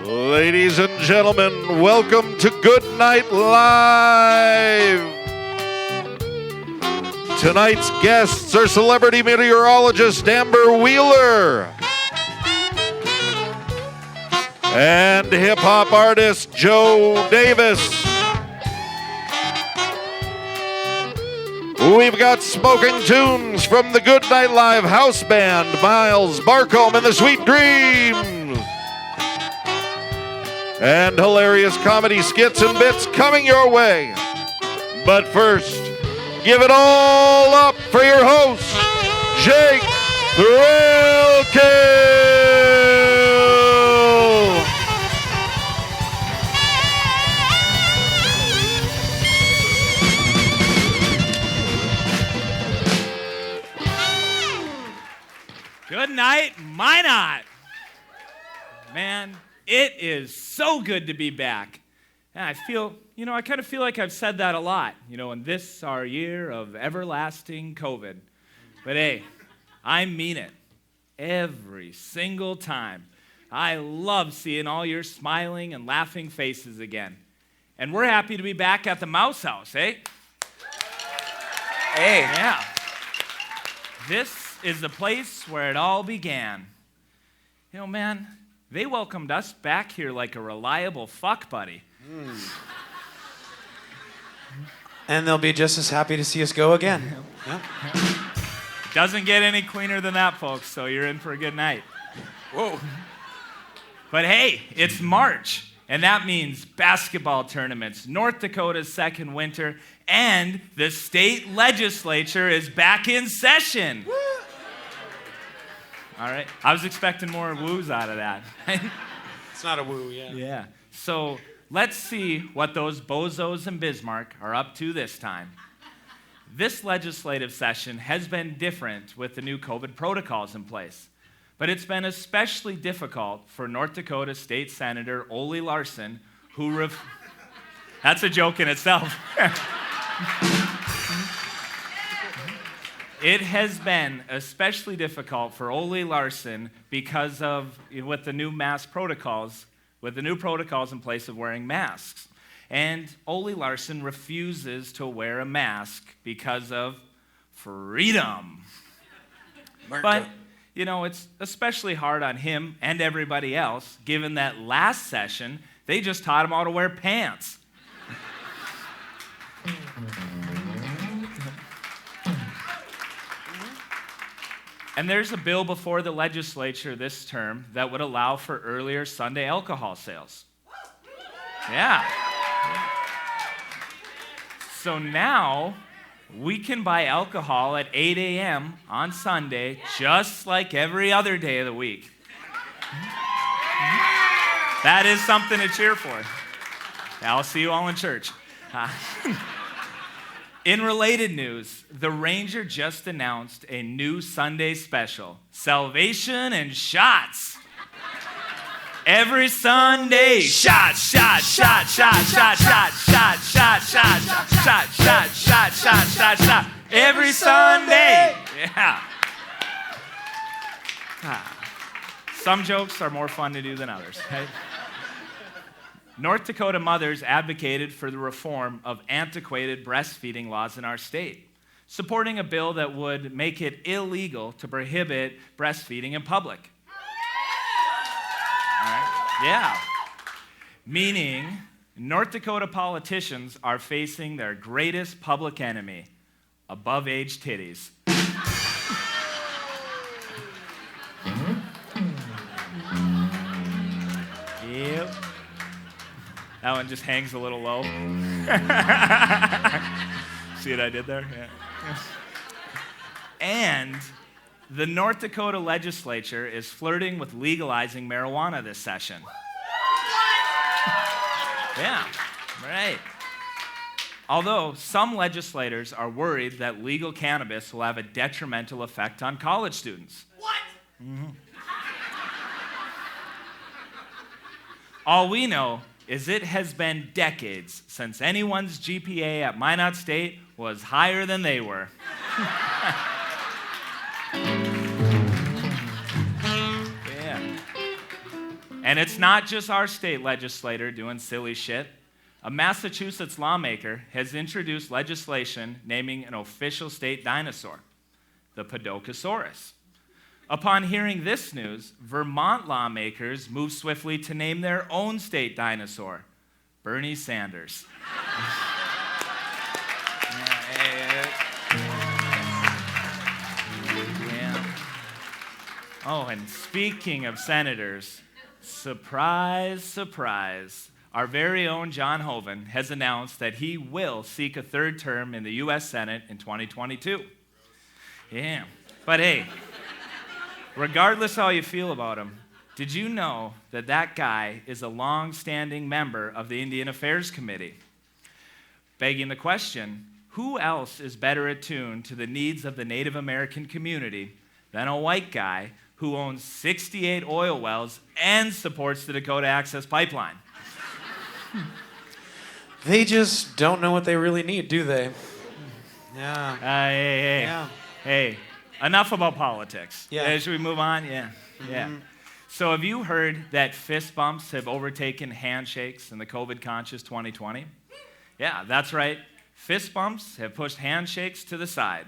Ladies and gentlemen, welcome to Good Night Live. Tonight's guests are celebrity meteorologist Amber Wheeler and hip-hop artist Joe Davis. We've got smoking tunes from the Good Night Live house band, Miles Barcombe and the Sweet Dreams. And hilarious comedy skits and bits coming your way. But first, give it all up for your host, Jake Thrill Kill. Good night, Minot. Man, it is so good to be back. And I kind of feel like I've said that a lot, in this our year of everlasting COVID. But hey, I mean it every single time. I love seeing all your smiling and laughing faces again. And we're happy to be back at the Mouse House, eh? Hey. Yeah. This is the place where it all began. Man, they welcomed us back here like a reliable fuck buddy. And they'll be just as happy to see us go again. Yeah. Doesn't get any cleaner than that, folks, so you're in for a good night. Whoa. But hey, it's March, and that means basketball tournaments, North Dakota's second winter, and the state legislature is back in session. Woo. All right, I was expecting more woos out of that. It's not a woo, yeah. Yeah, so let's see what those bozos in Bismarck are up to this time. This legislative session has been different with the new COVID protocols in place, but it's been especially difficult for North Dakota State Senator Ole Larson, who that's a joke in itself. It has been especially difficult for Ole Larson because of with the new protocols in place of wearing masks. And Ole Larson refuses to wear a mask because of freedom. But, it's especially hard on him and everybody else, given that last session, they just taught him how to wear pants. And there's a bill before the legislature this term that would allow for earlier Sunday alcohol sales. Yeah. So now we can buy alcohol at 8 a.m. on Sunday, just like every other day of the week. That is something to cheer for. I'll see you all in church. In related news, the Ranger just announced a new Sunday special, Salvation and Shots. Every Sunday, shot, shot, shot, shot, shot, shot, shot, shot, shot, shot, shot, shot, shot, shot, shot. Every Sunday. Yeah. Some jokes are more fun to do than others. Okay? North Dakota mothers advocated for the reform of antiquated breastfeeding laws in our state, supporting a bill that would make it illegal to prohibit breastfeeding in public. All right? Yeah. Meaning, North Dakota politicians are facing their greatest public enemy, above-age titties. Yep. That one just hangs a little low. See what I did there? Yeah. And the North Dakota legislature is flirting with legalizing marijuana this session. Yeah, right. Although some legislators are worried that legal cannabis will have a detrimental effect on college students. What? Mm-hmm. All we know is it has been decades since anyone's GPA at Minot State was higher than they were. Yeah. And it's not just our state legislator doing silly shit. A Massachusetts lawmaker has introduced legislation naming an official state dinosaur, the Podokesaurus. Upon hearing this news, Vermont lawmakers moved swiftly to name their own state dinosaur, Bernie Sanders. Yeah. Oh, and speaking of senators, surprise, surprise, our very own John Hoeven has announced that he will seek a third term in the U.S. Senate in 2022. Yeah, but hey, regardless how you feel about him, did you know that that guy is a long-standing member of the Indian Affairs Committee? Begging the question, who else is better attuned to the needs of the Native American community than a white guy who owns 68 oil wells and supports the Dakota Access Pipeline? They just don't know what they really need, do they? Yeah. Hey, enough about politics. Yeah. Should we move on? Yeah. So have you heard that fist bumps have overtaken handshakes in the COVID-conscious 2020? Yeah, that's right. Fist bumps have pushed handshakes to the side.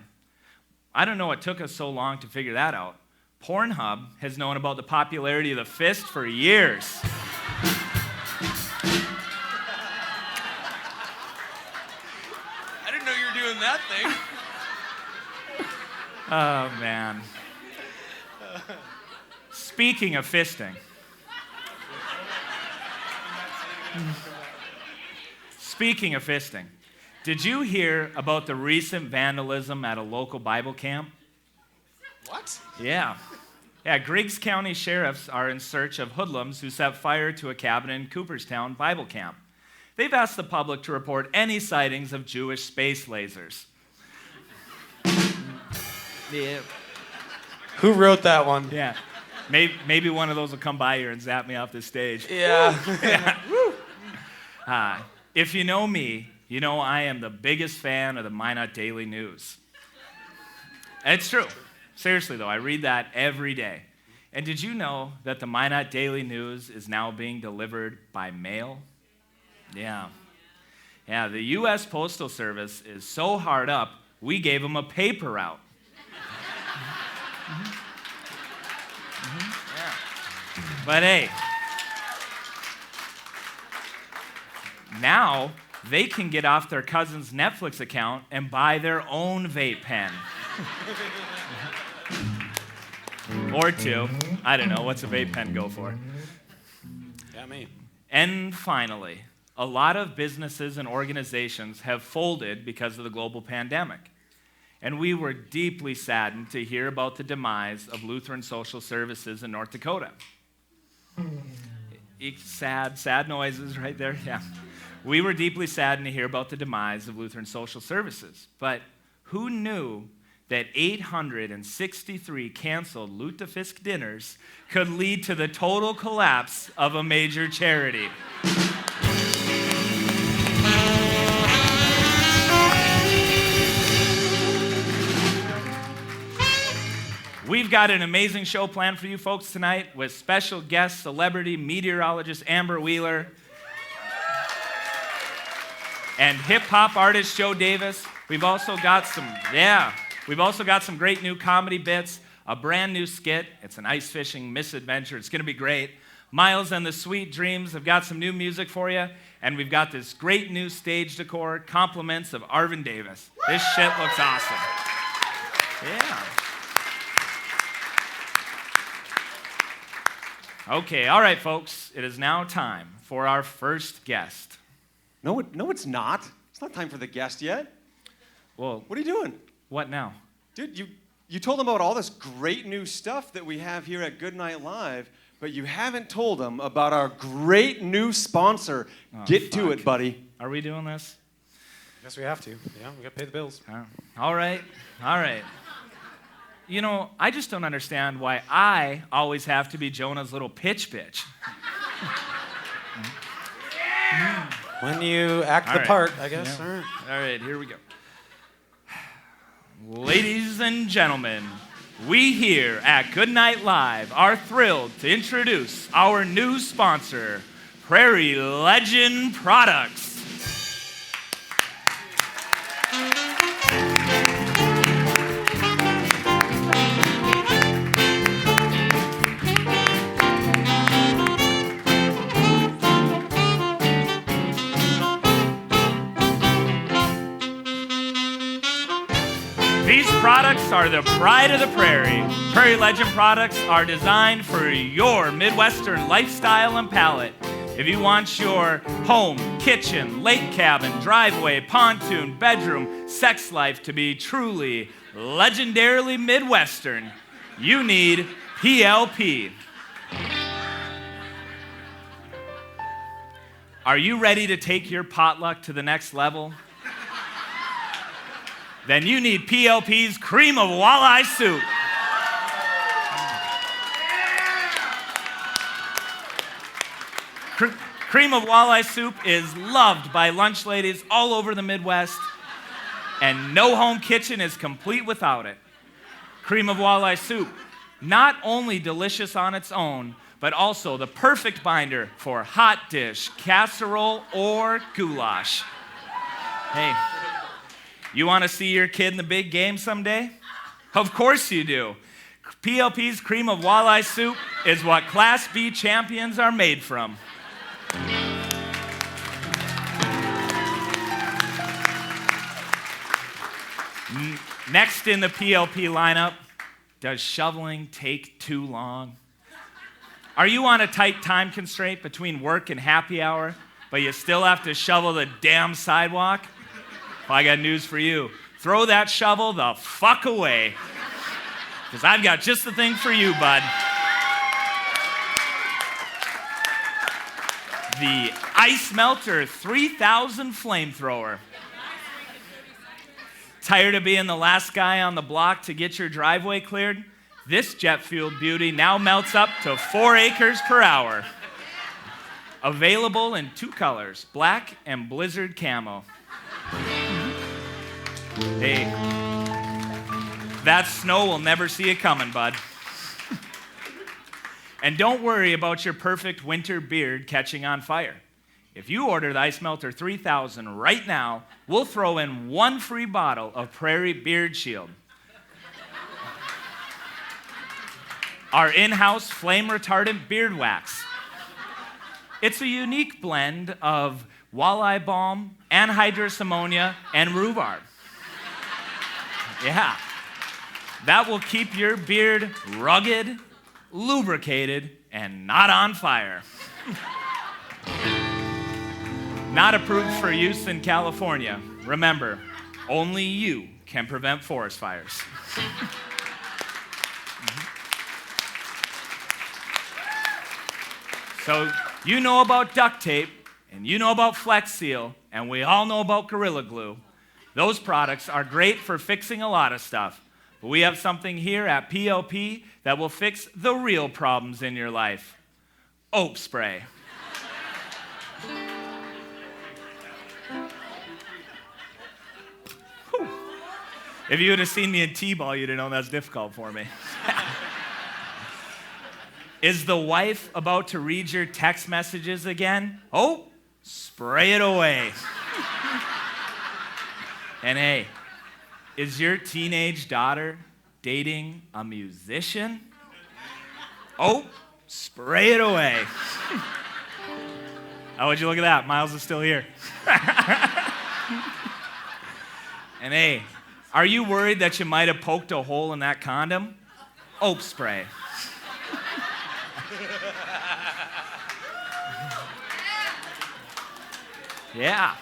I don't know what took us so long to figure that out. Pornhub has known about the popularity of the fist for years. I didn't know you were doing that thing. Oh, man. Speaking of fisting. Speaking of fisting, did you hear about the recent vandalism at a local Bible camp? What? Yeah, Griggs County sheriffs are in search of hoodlums who set fire to a cabin in Cooperstown Bible camp. They've asked the public to report any sightings of Jewish space lasers. Yeah. Who wrote that one? Yeah. Maybe one of those will come by here and zap me off the stage. Yeah. If you know me, you know I am the biggest fan of the Minot Daily News. It's true. Seriously, though, I read that every day. And did you know that the Minot Daily News is now being delivered by mail? Yeah, the U.S. Postal Service is so hard up, we gave them a paper route. Yeah. But hey, now they can get off their cousin's Netflix account and buy their own vape pen. Or two. I don't know. What's a vape pen go for? Yeah, me. And finally, a lot of businesses and organizations have folded because of the global pandemic. And we were deeply saddened to hear about the demise of Lutheran Social Services in North Dakota. Sad noises right there. Yeah. We were deeply saddened to hear about the demise of Lutheran Social Services. But who knew that 863 canceled lutefisk dinners could lead to the total collapse of a major charity? We've got an amazing show planned for you folks tonight with special guest celebrity meteorologist Amber Wheeler and hip-hop artist Joe Davis. We've also got some great new comedy bits, a brand new skit. It's an ice fishing misadventure. It's going to be great. Miles and the Sweet Dreams have got some new music for you, and we've got this great new stage decor, compliments of Arvin Davis. This shit looks awesome. Yeah. Okay, all right, folks. It is now time for our first guest. No, it's not. It's not time for the guest yet. Well, What are you doing? what now? Dude, you told them about all this great new stuff that we have here at Good Night Live, but you haven't told them about our great new sponsor. Get to it, buddy. Are we doing this? Guess we have to. Yeah, we got to pay the bills. All right. You know, I just don't understand why I always have to be Jonah's little pitch bitch. When you act the right. part, I guess. Yeah. All right, here we go. Ladies and gentlemen, We here at Goodnight Live are thrilled to introduce our new sponsor, Prairie Legend Products. These products are the pride of the prairie. Prairie Legend products are designed for your Midwestern lifestyle and palate. If you want your home, kitchen, lake cabin, driveway, pontoon, bedroom, sex life to be truly legendarily Midwestern, you need PLP. Are you ready to take your potluck to the next level? Then you need PLP's Cream of Walleye Soup. Cream of Walleye Soup is loved by lunch ladies all over the Midwest, and no home kitchen is complete without it. Cream of Walleye Soup, not only delicious on its own, but also the perfect binder for hot dish, casserole, or goulash. Hey, you want to see your kid in the big game someday? Of course you do. PLP's Cream of Walleye Soup is what Class B champions are made from. Next in the PLP lineup, does shoveling take too long? Are you on a tight time constraint between work and happy hour, but you still have to shovel the damn sidewalk? Well, I got news for you. Throw that shovel the fuck away, because I've got just the thing for you, bud. The Ice Melter 3000 Flamethrower. Tired of being the last guy on the block to get your driveway cleared? This jet-fueled beauty now melts up to 4 acres per hour. Available in 2 colors, black and blizzard camo. Hey, that snow will never see it coming, bud. And don't worry about your perfect winter beard catching on fire. If you order the Ice Melter 3000 right now, we'll throw in 1 free bottle of Prairie Beard Shield. Our in-house flame-retardant beard wax. It's a unique blend of walleye balm, anhydrous ammonia, and rhubarb. Yeah. That will keep your beard rugged, lubricated, and not on fire. Not approved for use in California. Remember, only you can prevent forest fires. So you know about duct tape, and you know about Flex Seal, and we all know about Gorilla Glue. Those products are great for fixing a lot of stuff. But we have something here at PLP that will fix the real problems in your life. Oak spray. If you would have seen me in T-ball, you'd have known that's difficult for me. Is the wife about to read your text messages again? Oh, spray it away. And hey, is your teenage daughter dating a musician? Oh, spray it away. Oh, would you look at that? Miles is still here. And hey, are you worried that you might have poked a hole in that condom? Oak spray. Yeah.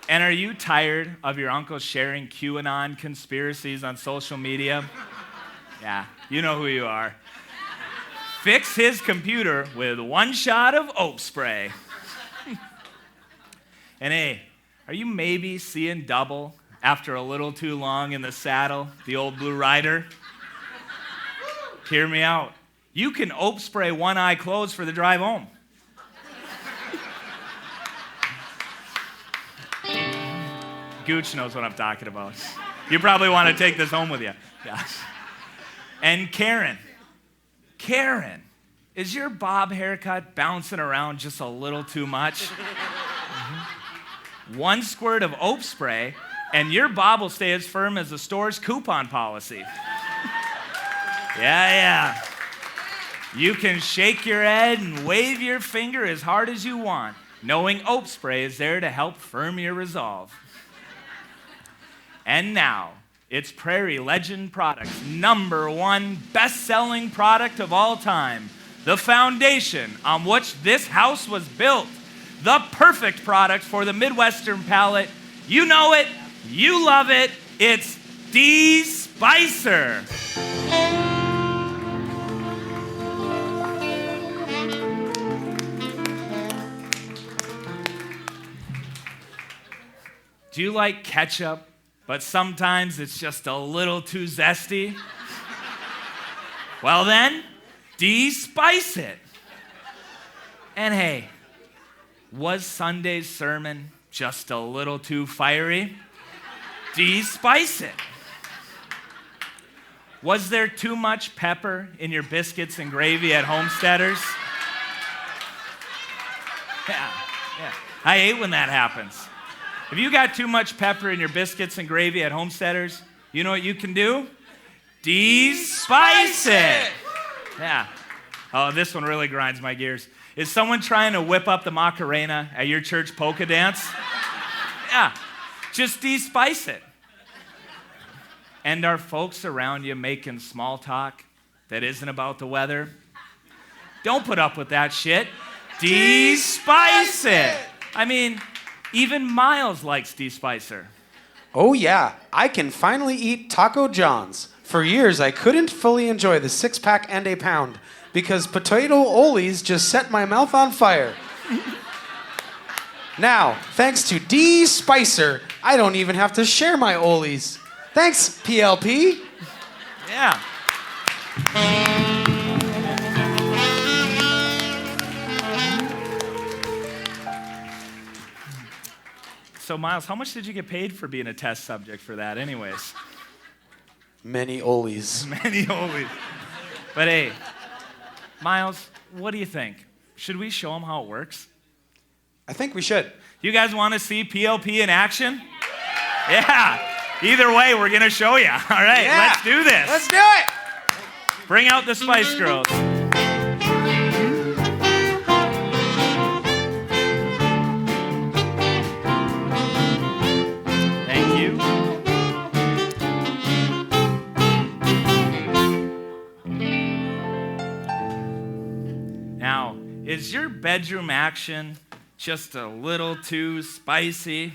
And are you tired of your uncle sharing QAnon conspiracies on social media? Yeah, you know who you are. Fix his computer with 1 shot of oak spray. And hey, are you maybe seeing double after a little too long in the saddle, the old Blue Rider? Hear me out. You can oak spray 1 eye closed for the drive home. Gooch knows what I'm talking about. You probably want to take this home with you. Yeah. And Karen, is your bob haircut bouncing around just a little too much? Mm-hmm. 1 squirt of Ope spray, and your bob will stay as firm as the store's coupon policy. Yeah. You can shake your head and wave your finger as hard as you want, knowing Ope spray is there to help firm your resolve. And now, it's Prairie Legend Products' #1 best-selling product of all time, the foundation on which this house was built, the perfect product for the Midwestern palate. You know it, you love it, it's De-Spicer. Do you like ketchup, but sometimes it's just a little too zesty? Well then, de-spice it. And hey, was Sunday's sermon just a little too fiery? De-spice it. Was there too much pepper in your biscuits and gravy at Homesteaders? Yeah. I hate when that happens. If you got too much pepper in your biscuits and gravy at Homesteaders, you know what you can do? De-spice it. Yeah. Oh, this one really grinds my gears. Is someone trying to whip up the Macarena at your church polka dance? Yeah. Just de-spice it. And are folks around you making small talk that isn't about the weather? Don't put up with that shit. De-spice it. I mean, even Miles likes De-Spicer. Oh yeah, I can finally eat Taco John's. For years, I couldn't fully enjoy the 6-pack and a pound because potato Olies just set my mouth on fire. Now, thanks to De-Spicer, I don't even have to share my Olies. Thanks, PLP. Yeah. So, Miles, how much did you get paid for being a test subject for that anyways? Many Olies. Many Olies. But hey, Miles, what do you think? Should we show them how it works? I think we should. You guys want to see PLP in action? Yeah. Either way, we're going to show you. All right, Let's do this. Let's do it. Bring out the Spice Girls. Thank you. Now, is your bedroom action just a little too spicy?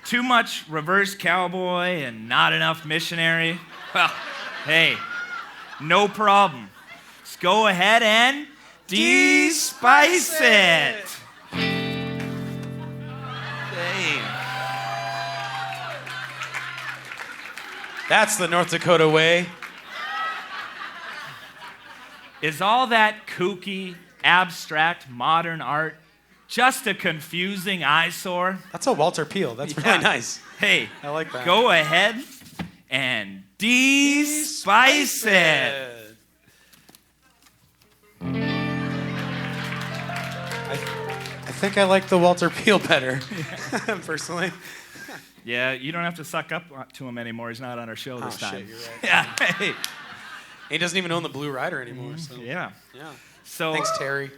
Too much reverse cowboy and not enough missionary? Well, hey, no problem. Just go ahead and de-spice it. Hey. That's the North Dakota way. Is all that kooky, abstract, modern art just a confusing eyesore? That's a Walter Peel. That's really nice. Hey, I like that. Go ahead and de-spice it. I think I like the Walter Peel better, personally. Yeah, you don't have to suck up to him anymore. He's not on our show this time. Shit, you're right. Yeah. Hey. He doesn't even own the Blue Rider anymore. So. Yeah. Yeah. So thanks, Terry.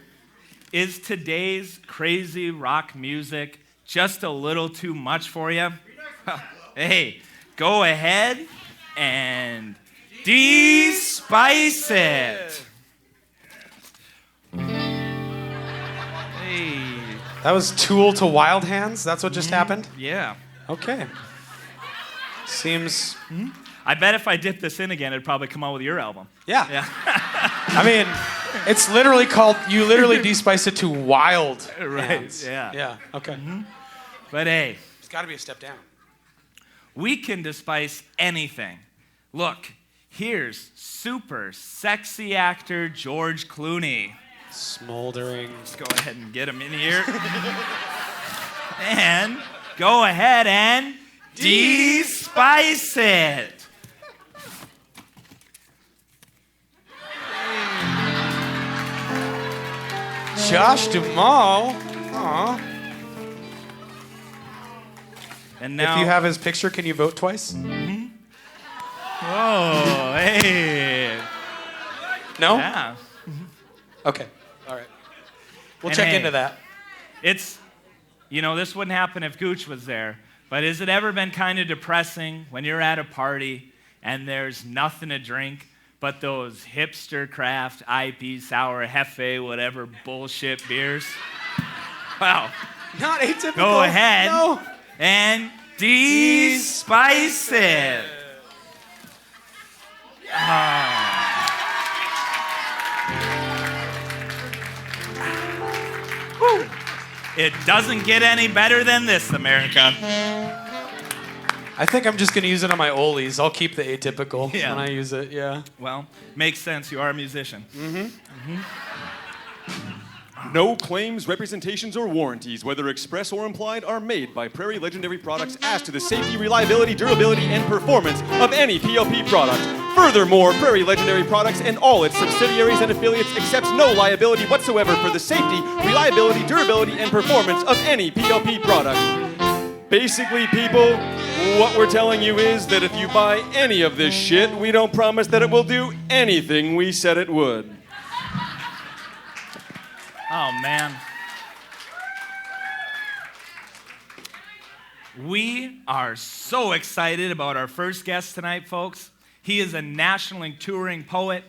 Is today's crazy rock music just a little too much for you? Hey, go ahead and de-spice it. Hey. That was Tool to Wild Hands? That's what just happened? Yeah. Okay. Seems... I bet if I dip this in again, it'd probably come out with your album. Yeah. Yeah. I mean, it's literally called... You literally de-spice it to Wild Hands. Yeah. Yeah, okay. But hey, It's got to be a step down. we can despice anything. Look, here's super sexy actor George Clooney. Smoldering. Let's go ahead and get him in here. And go ahead and de-spice it. Josh Duhamel. Aw. And now, If you have his picture, can you vote twice? oh, hey. No? Yeah. Okay. All right. We'll And check hey, into that. It's, this wouldn't happen if Gooch was there, but has it ever been kind of depressing when you're at a party and there's nothing to drink but those hipster craft IP, sour, hefe, whatever bullshit beers? Well, Not atypical. go ahead No. and de-spice it. Whew. It doesn't get any better than this, America. I think I'm just going to use it on my Olies. I'll keep the atypical Yeah. when I use it, yeah. Well, makes sense. You are a musician. No claims, representations, or warranties, whether express or implied, are made by Prairie Legendary Products as to the safety, reliability, durability, and performance of any PLP product. Furthermore, Prairie Legendary Products and all its subsidiaries and affiliates accepts no liability whatsoever for the safety, reliability, durability, and performance of any PLP product. Basically, people, what we're telling you is that if you buy any of this shit, we don't promise that it will do anything we said it would. Oh, man. We are so excited about our first guest tonight, folks. He is a nationally touring poet,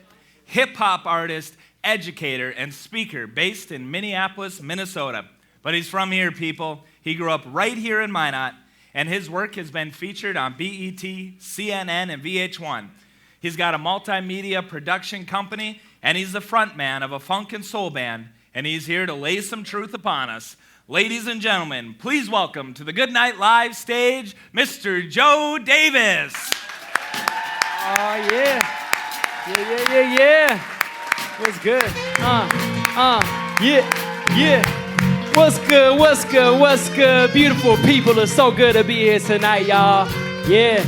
hip-hop artist, educator, and speaker based in Minneapolis, Minnesota. But he's from here, people. He grew up right here in Minot, and his work has been featured on BET, CNN, and VH1. He's got a multimedia production company, and he's the frontman of a funk and soul band, and he's here to lay some truth upon us. Ladies and gentlemen, please welcome to the Good Night Live stage, Mr. Joe Davis. Oh, yeah. Yeah. What's good? Yeah. What's good? Beautiful people, it's so good to be here tonight, y'all. Yeah.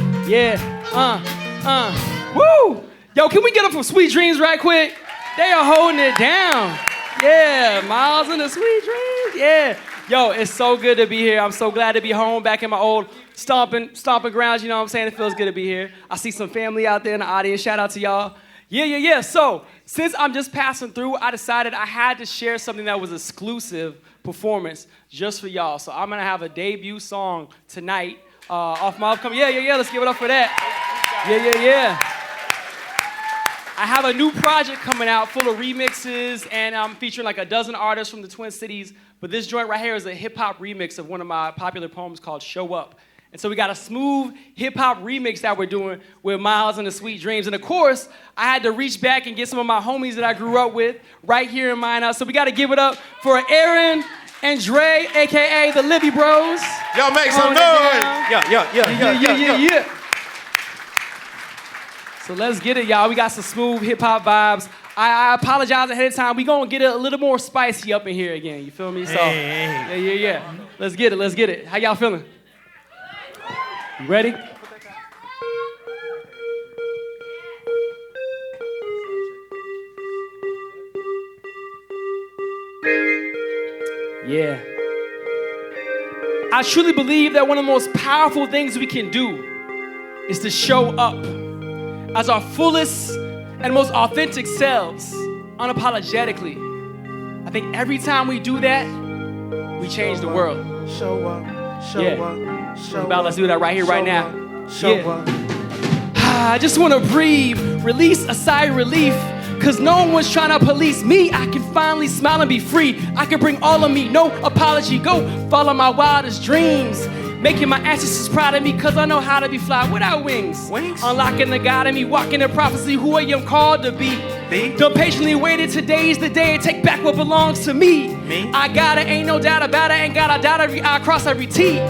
Woo! Yo, can we get up for Sweet Dreams right quick? They are holding it down. Yeah, Miles and the Sweet Dreams, yeah. Yo, it's so good to be here. I'm so glad to be home, back in my old stomping grounds, you know what I'm saying? It feels good to be here. I see some family out there in the audience. Shout out to y'all. Yeah. So, since I'm just passing through, I decided I had to share something that was exclusive performance just for y'all. So I'm gonna have a debut song tonight off my upcoming. Yeah. Let's give it up for that. Yeah. I have a new project coming out full of remixes, and I'm featuring like a dozen artists from the Twin Cities. But this joint right here is a hip-hop remix of one of my popular poems called Show Up. And so we got a smooth hip-hop remix that we're doing with Miles and the Sweet Dreams. And of course, I had to reach back and get some of my homies that I grew up with right here in Minot. So we got to give it up for Aaron and Dre, a.k.a. the Libby Bros. Y'all make some noise. Yeah. So let's get it, y'all. We got some smooth hip-hop vibes. I apologize ahead of time. We gonna get it a little more spicy up in here again. You feel me? So, yeah. Let's get it. How y'all feeling? You ready? Yeah. I truly believe that one of the most powerful things we can do is to show up as our fullest and most authentic selves, unapologetically. I think every time we do that, we change the world. Show up. Let's do that right here, right now. I just want to breathe, release a sigh of relief, cause no one's trying to police me. I can finally smile and be free. I can bring all of me, no apology. Go follow my wildest dreams, making my ancestors proud of me, cause I know how to be fly without wings. Unlocking the God in me, walking in prophecy, who I am called to be. Don't patiently waited, today's the day, take back what belongs to me. I got it, ain't no doubt about it, ain't gotta doubt every I cross every T.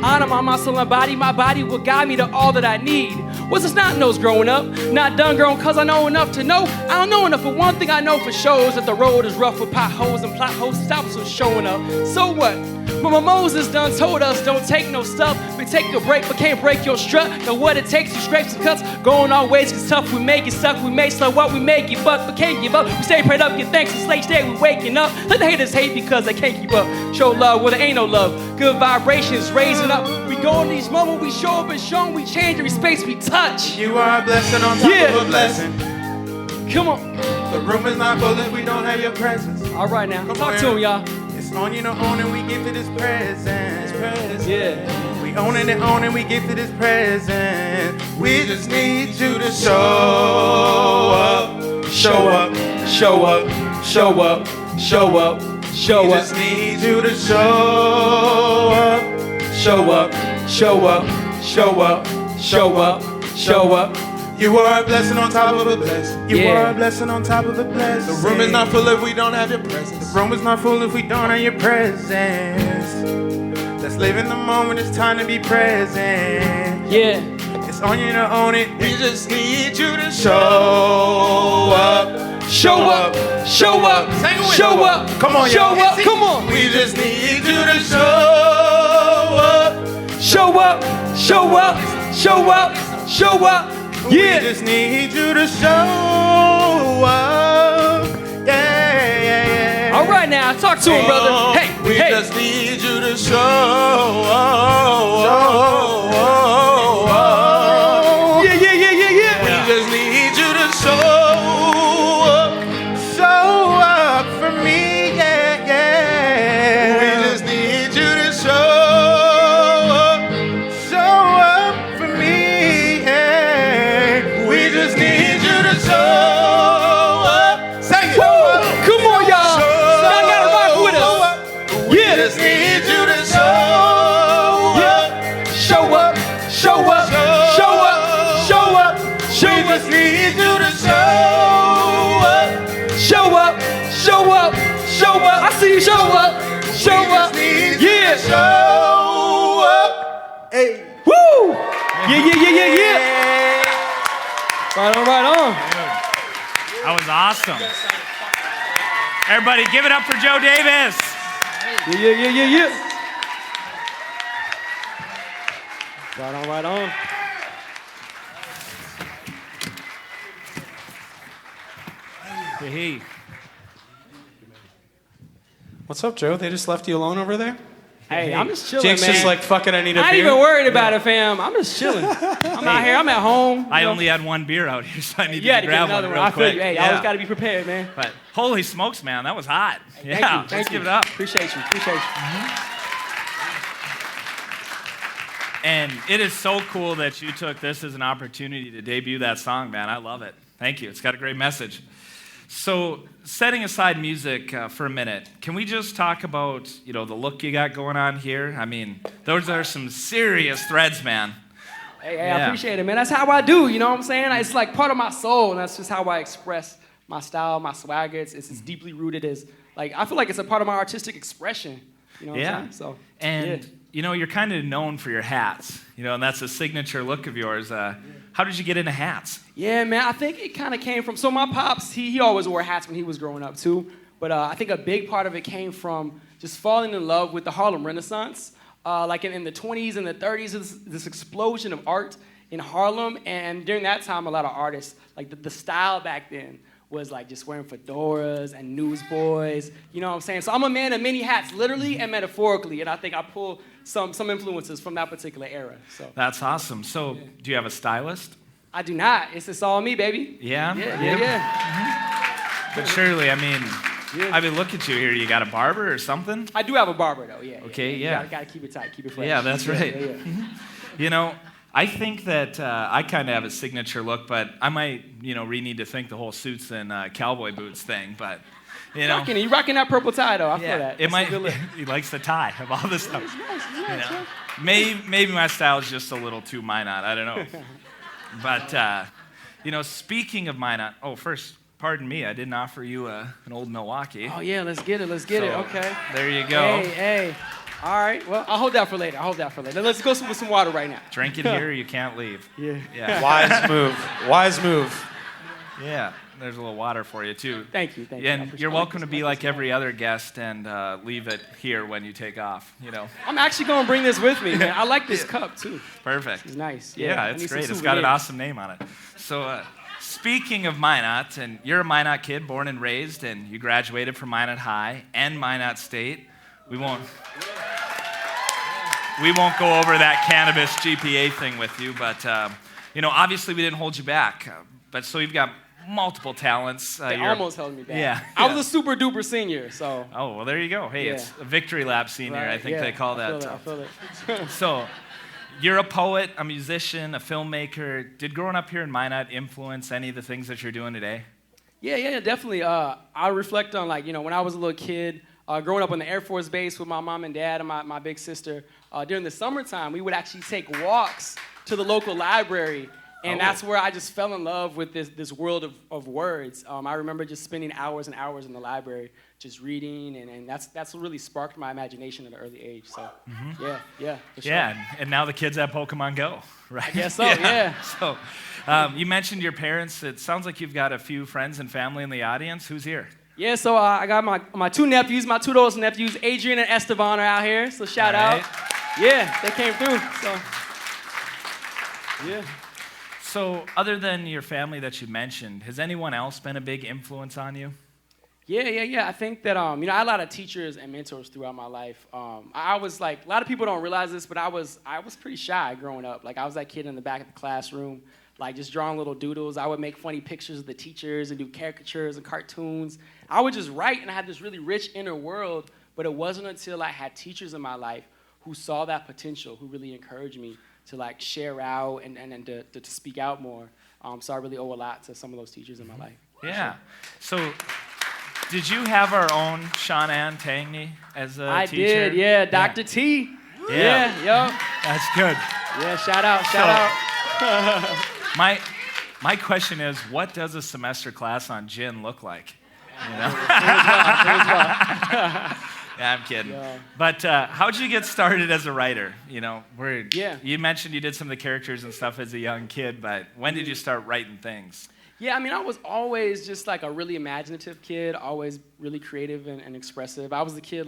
Honor my muscle and body, my body will guide me to all that I need. Was a snot nose growing up. Not done growing cause I know enough to know. I don't know enough, but one thing I know for sure is that the road is rough with potholes and plot holes. Stops was showing up. So what? Mama Moses done told us don't take no stuff. We take a break but can't break your strut. Know what it takes to scrape some cuts. Going our ways gets tough, we make it suck. We may slow what we make it but can't give up. We stay prayed up, give thanks and slay day we waking up. Let the haters hate because they can't keep up. Show love where there ain't no love. Good vibrations raising up. We go in these moments, we show up and show, we change every space we touch. You are a blessing on top of a blessing. Come on. The room is not full if we don't have your presence. All right now, talk to him, y'all. It's on you to own and we give to this present. Yeah. We own and we give to this present. We just need you to show up. Show up. Show up. Show up. Show up. Show We up. just need you to show up. Show up. Show up. Show up. Show up. Show up. You are a blessing on top of a blessing. You Yeah. are a blessing on top of a blessing. The room is not full if we don't have your presence. The room is not full if we don't have your presence. Let's live in the moment, it's time to be present. Yeah. It's on you to own it. We just need you to Show up. Show up. Show up. Sing it with Show me. up. Come on, Show y'all. up. Come on. We just need you to show up. Show up. Show up. Show up. Show up. We Yeah. just need you to show up. Yeah. All right now, talk to him, brother. Hey, We hey. just need you to show Yeah, yeah, yeah, yeah, yeah. We just need you to show up. Show up for me, yeah. We just need you to show up. Show up for me, yeah. We just need you to show up. Sing it. Woo! Come on, y'all. Y'all gotta rock with us. We Yeah. just need you to show up. Show up. Show up. Show up. Show up. Show We up. just need you to show up. Show up. Show up. Show up. I see you. Show up. Show up. Yeah. Show up. Hey. Woo! Yeah, yeah, yeah, yeah, yeah. Right on, right on. That was awesome. Everybody, give it up for Joe Davis. Yeah, yeah, yeah, yeah, yeah. Right on, right on. Hey. What's up, Joe? They just left you alone over there? Hey, I'm just chilling, Jake's man. just like, fuck it, I need a I ain't beer. even worried about it, fam. I'm just chilling. I'm out here. I'm at home. I you know. only had one beer out here, so I needed You had to to get grab another one one. real I feel quick. you. Hey, I always got to be prepared, man. But holy smokes, man, that was hot. Yeah, Thank you. let's Thank give you. it up. Appreciate you. Appreciate you. And it is so cool that you took this as an opportunity to debut that song, man. I love it. Thank you. It's got a great message. So, setting aside music for a minute, can we just talk about, the look you got going on here? I mean, those are some serious threads, man. Hey, Yeah. I appreciate it, man. That's how I do, you know what I'm saying? It's like part of my soul, and that's just how I express my style, my swagger. It's as deeply rooted as, like, I feel like it's a part of my artistic expression. You know what I'm saying? So, And, you're kind of known for your hats, and that's a signature look of yours. How did you get into hats? Yeah, man, I think it kind of came from, so my pops, he always wore hats when he was growing up too, but I think a big part of it came from just falling in love with the Harlem Renaissance. Like in the 20s and the 30s, this explosion of art in Harlem, and during that time, a lot of artists, like the style back then was like just wearing fedoras and newsboys, you know what I'm saying? So I'm a man of many hats, literally and metaphorically, and I think I pull some influences from that particular era. So That's awesome. So, do you have a stylist? I do not. It's all me, baby. Yeah? Yeah. But surely, look at you here. You got a barber or something? I do have a barber though. Yeah. Okay, yeah. Gotta keep it tight, keep it fresh. Yeah, that's right. Yeah. I think that I kind of have a signature look, but I might, need to think the whole suits and cowboy boots thing. But, You rocking that purple tie though. I feel yeah, that. it That's might. a good look. He likes the tie of all this stuff. Nice, yeah. Maybe my style is just a little too Minot. I don't know. But speaking of Minot, first, pardon me, I didn't offer you an old Milwaukee. Oh yeah, let's get it. Let's get it. So, Okay. There you go. Hey. All right. Well, I'll hold that for later. Let's go with some water right now. Drink it here, you can't leave. Yeah. Wise move. Wise move. Yeah, there's a little water for you, too. Thank you. And you're welcome to be like every other guest and leave it here when you take off, I'm actually going to bring this with me, man. I like this cup, too. Perfect. It's nice. Yeah, it's great. It's got an awesome name on it. So, speaking of Minot, and you're a Minot kid, born and raised, and you graduated from Minot High and Minot State. We won't go over that cannabis GPA thing with you, but obviously we didn't hold you back. But so you've got multiple talents. They almost held me back. Yeah. I was a super duper senior, so. Oh, well, there you go. Hey, it's a victory lap senior, Right, I think they call that. I feel it. So, you're a poet, a musician, a filmmaker. Did growing up here in Minot influence any of the things that you're doing today? Yeah, definitely. I reflect on, when I was a little kid, growing up on the Air Force Base with my mom and dad and my big sister. During the summertime, we would actually take walks to the local library. And that's where I just fell in love with this world of words. I remember just spending hours and hours in the library just reading, and that's what really sparked my imagination at an early age. So, yeah, for sure. Yeah, and now the kids have Pokemon Go, right? I guess so, yeah. So, you mentioned your parents. It sounds like you've got a few friends and family in the audience. Who's here? Yeah, so I got my two nephews, my two oldest nephews, Adrian and Esteban are out here, so shout out. Yeah, they came through, so, yeah. So, other than your family that you mentioned, has anyone else been a big influence on you? Yeah. I think that, I had a lot of teachers and mentors throughout my life. I was a lot of people don't realize this, but I was pretty shy growing up. I was that kid in the back of the classroom, just drawing little doodles. I would make funny pictures of the teachers and do caricatures and cartoons. I would just write, and I had this really rich inner world, but it wasn't until I had teachers in my life who saw that potential, who really encouraged me to share out and to speak out more. So I really owe a lot to some of those teachers in my life. Yeah. So did you have our own Sean Ann Tangney as a teacher? I did, yeah. Dr. T. Yeah, yo. That's good. Yeah, shout out. My question is, what does a semester class on gin look like? Yeah, I'm kidding. Yeah. But how'd you get started as a writer? You mentioned you did some of the characters and stuff as a young kid, but when did you start writing things? Yeah, I was always just a really imaginative kid, always really creative and expressive. I was the kid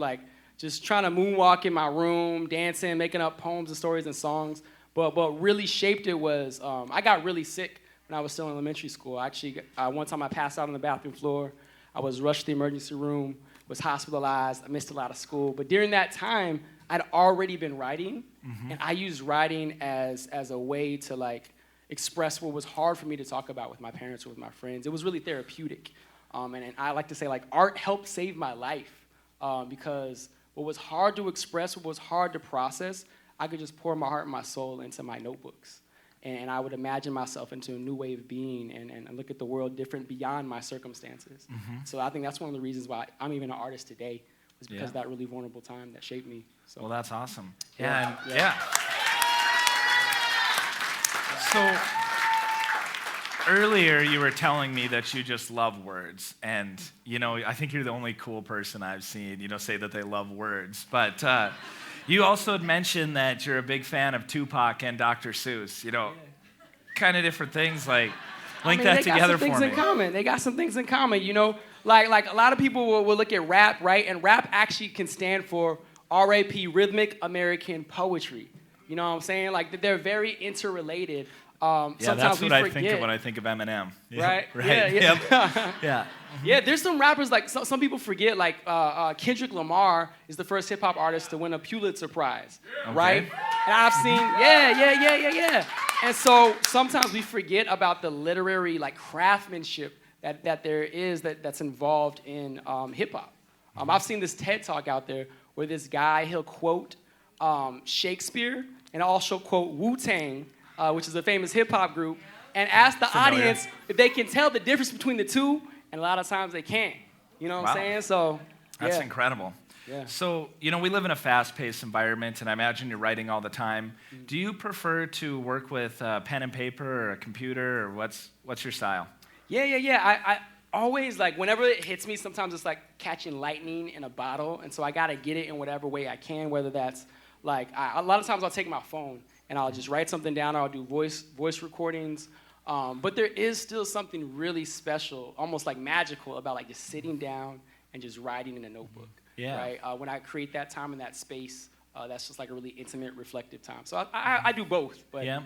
just trying to moonwalk in my room, dancing, making up poems and stories and songs. But what really shaped it was I got really sick when I was still in elementary school. Actually, one time I passed out on the bathroom floor. I was rushed to the emergency room, was hospitalized. I missed a lot of school. But during that time, I'd already been writing, and I used writing as a way to express what was hard for me to talk about with my parents or with my friends. It was really therapeutic. And I like to say art helped save my life because what was hard to express, what was hard to process, I could just pour my heart and my soul into my notebooks. And I would imagine myself into a new way of being and look at the world different beyond my circumstances. So I think that's one of the reasons why I'm even an artist today, was because of that really vulnerable time that shaped me. So. Well, that's awesome. Yeah. So earlier you were telling me that you just love words. And, I think you're the only cool person I've seen, say that they love words. But you also had mentioned that you're a big fan of Tupac and Dr. Seuss. Kind of different things. Link that together for me. They got some things in common. Like a lot of people will look at rap, right? And rap actually can stand for R.A.P. Rhythmic American Poetry. You know what I'm saying? They're very interrelated. That's what I think of when I think of Eminem. Right? Yeah. Yeah. Yeah, there's some rappers, some people forget, Kendrick Lamar is the first hip-hop artist to win a Pulitzer Prize, right? And I've seen, yeah. And so sometimes we forget about the literary, craftsmanship that there is that's involved in hip-hop. I've seen this TED Talk out there where this guy, he'll quote Shakespeare and also quote Wu-Tang, which is a famous hip-hop group, and ask the audience if they can tell the difference between the two, and a lot of times they can't. You know what I'm saying? So, that's incredible. Yeah. So, we live in a fast-paced environment, and I imagine you're writing all the time. Do you prefer to work with pen and paper or a computer, or what's your style? Yeah. always, like, whenever it hits me, sometimes it's like catching lightning in a bottle, and so I gotta get it in whatever way I can, whether that's, like, a lot of times I'll take my phone, and I'll just write something down, or I'll do voice recordings, but there is still something really special, almost like magical, about, like, just sitting down and just writing in a notebook, right? When I create that time and that space, that's just like a really intimate, reflective time. So I do both, but yeah.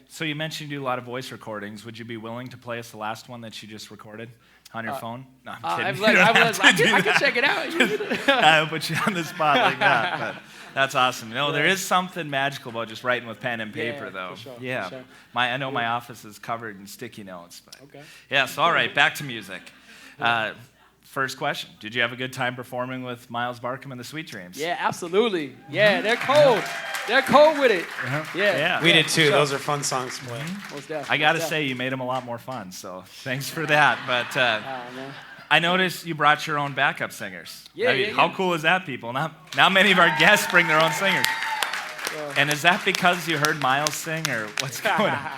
So you mentioned you do a lot of voice recordings. Would you be willing to play us the last one that you just recorded on your phone? No, I'm kidding. I can check it out. I put you on the spot like that, but that's awesome. No, there is something magical about just writing with pen and paper, though. For sure, yeah, for sure. I know my office is covered in sticky notes, but okay. Yeah. So all right, back to music. First question: did you have a good time performing with Miles Barkham and the Sweet Dreams? Yeah, absolutely. Yeah, they're cold. They're cold with it. Yeah. We did too. Those are fun songs to play. Most definitely. I gotta say, you made them a lot more fun. So thanks for that. But man. I noticed you brought your own backup singers. Yeah, How cool is that, people? Not many of our guests bring their own singers. And is that because you heard Miles sing, or what's going on?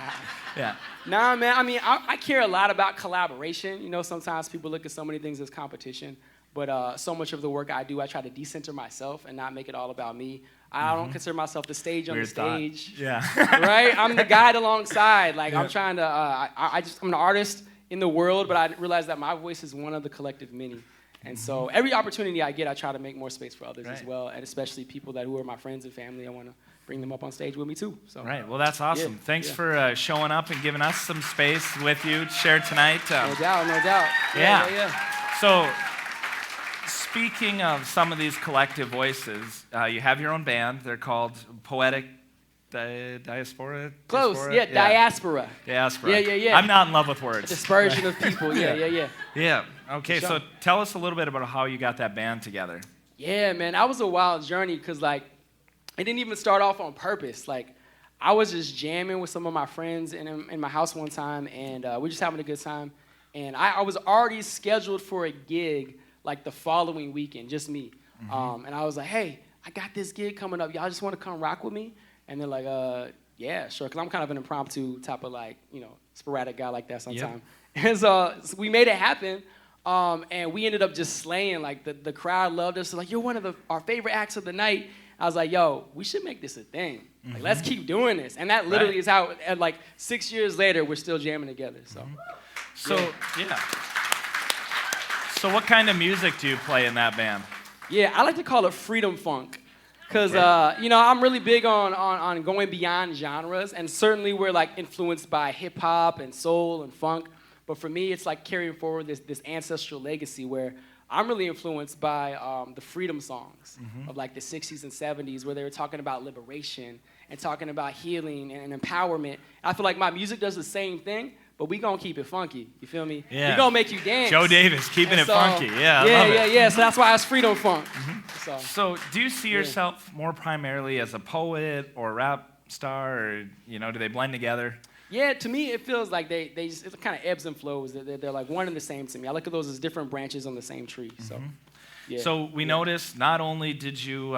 Yeah. Nah, man. I mean, I care a lot about collaboration. You know, sometimes people look at so many things as competition, but so much of the work I do, I try to decenter myself and not make it all about me. I don't consider myself the stage on the stage. Yeah. Right? I'm the guide alongside. Like, I'm trying to, I'm an artist in the world, but I realize that my voice is one of the collective many. And so every opportunity I get, I try to make more space for others as well, and especially people who are my friends and family. I want to bring them up on stage with me too. So. Right. Well, that's awesome. Thanks for showing up and giving us some space with you to share tonight. No doubt. Yeah. So, speaking of some of these collective voices, you have your own band. They're called Poetic Diaspora? Close. Diaspora? Yeah, Diaspora. Diaspora. Yeah. I'm not in love with words. Dispersion of people. Yeah. Yeah. Okay, For so sure. tell us a little bit about how you got that band together. Yeah, man, that was a wild journey because, like, it didn't even start off on purpose. Like, I was just jamming with some of my friends in my house one time, and we were just having a good time. And I was already scheduled for a gig, like, the following weekend, just me. And I was like, hey, I got this gig coming up. Y'all just want to come rock with me? And they're like, yeah, sure, because I'm kind of an impromptu type of, like, sporadic guy like that sometimes. Yep. And so we made it happen. And we ended up just slaying. Like, the crowd loved us. Like, you're one of our favorite acts of the night. I was like, yo, we should make this a thing. Like, let's keep doing this. And that literally is how, and like 6 years later, we're still jamming together. So, So what kind of music do you play in that band? Yeah, I like to call it freedom funk. Because, I'm really big on going beyond genres. And certainly we're, like, influenced by hip-hop and soul and funk. But for me, it's like carrying forward this ancestral legacy where I'm really influenced by the freedom songs of like the 60s and 70s where they were talking about liberation and talking about healing and empowerment. And I feel like my music does the same thing, but we gonna keep it funky. You feel me? Yeah. We gonna make you dance. Joe Davis, keeping it funky. Yeah, I love it. Yeah. So that's why it's freedom funk. So do you see yourself more primarily as a poet or a rap star, or do they blend together? Yeah, to me, it feels like they just, it kind of ebbs and flows. They're like one and the same to me. I look at those as different branches on the same tree. So, So we noticed not only did you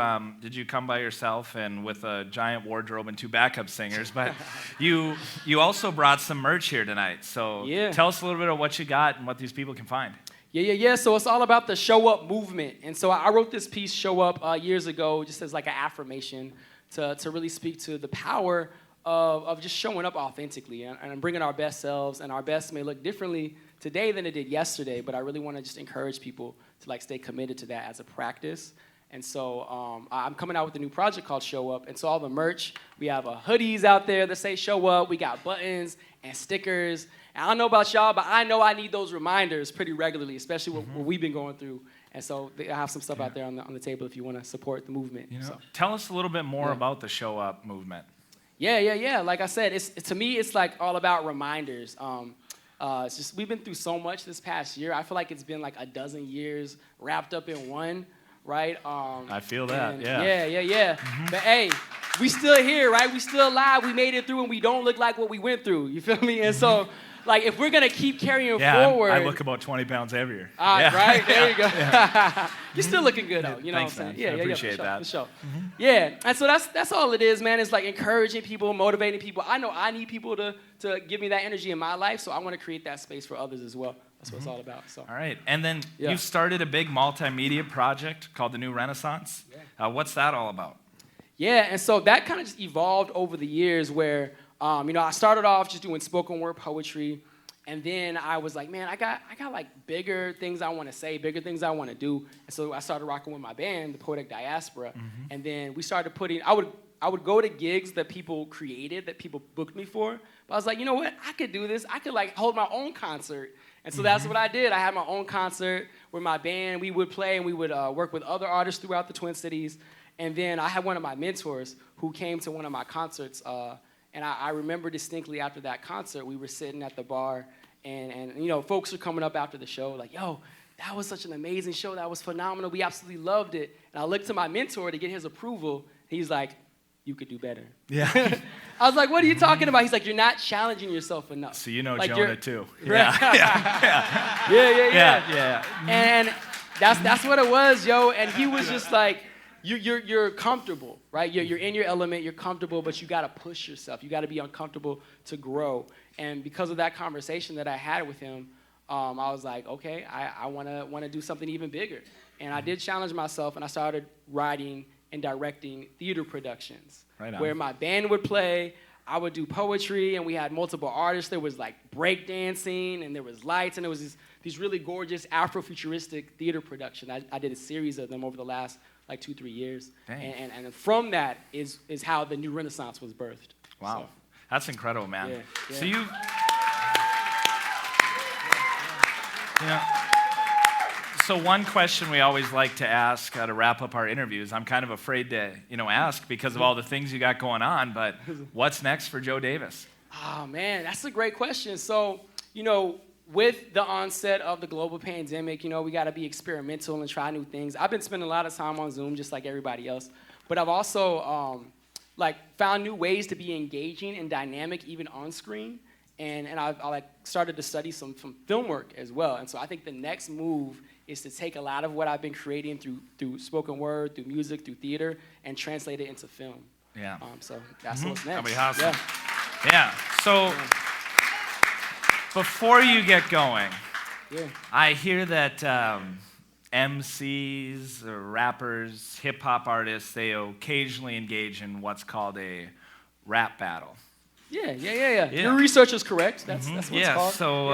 come by yourself and with a giant wardrobe and 2 backup singers, but you also brought some merch here tonight. So tell us a little bit of what you got and what these people can find. Yeah. So it's all about the show up movement. And so I wrote this piece, Show Up, years ago, just as like an affirmation to really speak to the power of just showing up authentically and bringing our best selves. And our best may look differently today than it did yesterday, but I really want to just encourage people to like stay committed to that as a practice. And so I'm coming out with a new project called Show Up. And so all the merch, we have hoodies out there that say Show Up. We got buttons and stickers. And I don't know about y'all, but I know I need those reminders pretty regularly, especially what we've been going through. And so I have some stuff out there on the table if you want to support the movement. Tell us a little bit more about the Show Up movement. Yeah. Like I said, to me, it's like all about reminders. It's just we've been through so much this past year. I feel like it's been like a dozen years wrapped up in one, right? I feel that, Yeah. But hey, we still here, right? We still alive. We made it through, and we don't look like what we went through. You feel me? And so, like, if we're gonna keep carrying forward, I look about 20 pounds heavier. Right there you go. You're still looking good though. You know Thanks, what I'm saying? man. I appreciate for that. For sure. Yeah, and so that's all it is, man. It's like encouraging people, motivating people. I know I need people to give me that energy in my life, so I want to create that space for others as well. That's what it's all about. So. All right. And then Yeah. you started a big multimedia project called The New Renaissance. Yeah. What's that all about? Yeah, and so that kind of just evolved over the years where, I started off just doing spoken word poetry, and then I was like, man, I got like bigger things I want to say, bigger things I want to do, and so I started rocking with my band, the Poetic Diaspora, and then we started I would go to gigs that people created, that people booked me for, but I was like, you know what, I could do this, I could like hold my own concert, and so that's what I did. I had my own concert with my band, we would play, and we would work with other artists throughout the Twin Cities. And then I had one of my mentors who came to one of my concerts, and I remember distinctly after that concert, we were sitting at the bar, and folks were coming up after the show, like, yo, that was such an amazing show, that was phenomenal, we absolutely loved it. And I looked to my mentor to get his approval, he's like, you could do better. Yeah. I was like, what are you talking about? He's like, you're not challenging yourself enough. So you know like Jonah too. Right. Yeah. And that's what it was, yo, and he was just like, You're comfortable, right? You're in your element, you're comfortable, but you gotta push yourself. You gotta be uncomfortable to grow. And because of that conversation that I had with him, I was like, okay, I wanna do something even bigger. And I did challenge myself, and I started writing and directing theater productions. Right on. Where my band would play, I would do poetry, and we had multiple artists. There was like breakdancing, and there was lights, and there was these really gorgeous Afrofuturistic theater production. I did a series of them over the last like 2-3 years. And from that is how the New Renaissance was birthed. Wow. So. That's incredible, man. Yeah. So so one question we always like to ask to wrap up our interviews, I'm kind of afraid to, ask because of all the things you got going on, but what's next for Joe Davis? Oh, man, that's a great question. So, with the onset of the global pandemic, we got to be experimental and try new things. I've been spending a lot of time on Zoom, just like everybody else. But I've also found new ways to be engaging and dynamic, even on screen. And I started to study some film work as well. And so I think the next move is to take a lot of what I've been creating through spoken word, through music, through theater, and translate it into film. Yeah. So that's what's next. That'll be awesome. Yeah. So. Before you get going, I hear that MCs, or rappers, hip-hop artists, they occasionally engage in what's called a rap battle. Yeah. Your research is correct. That's what it's called. So,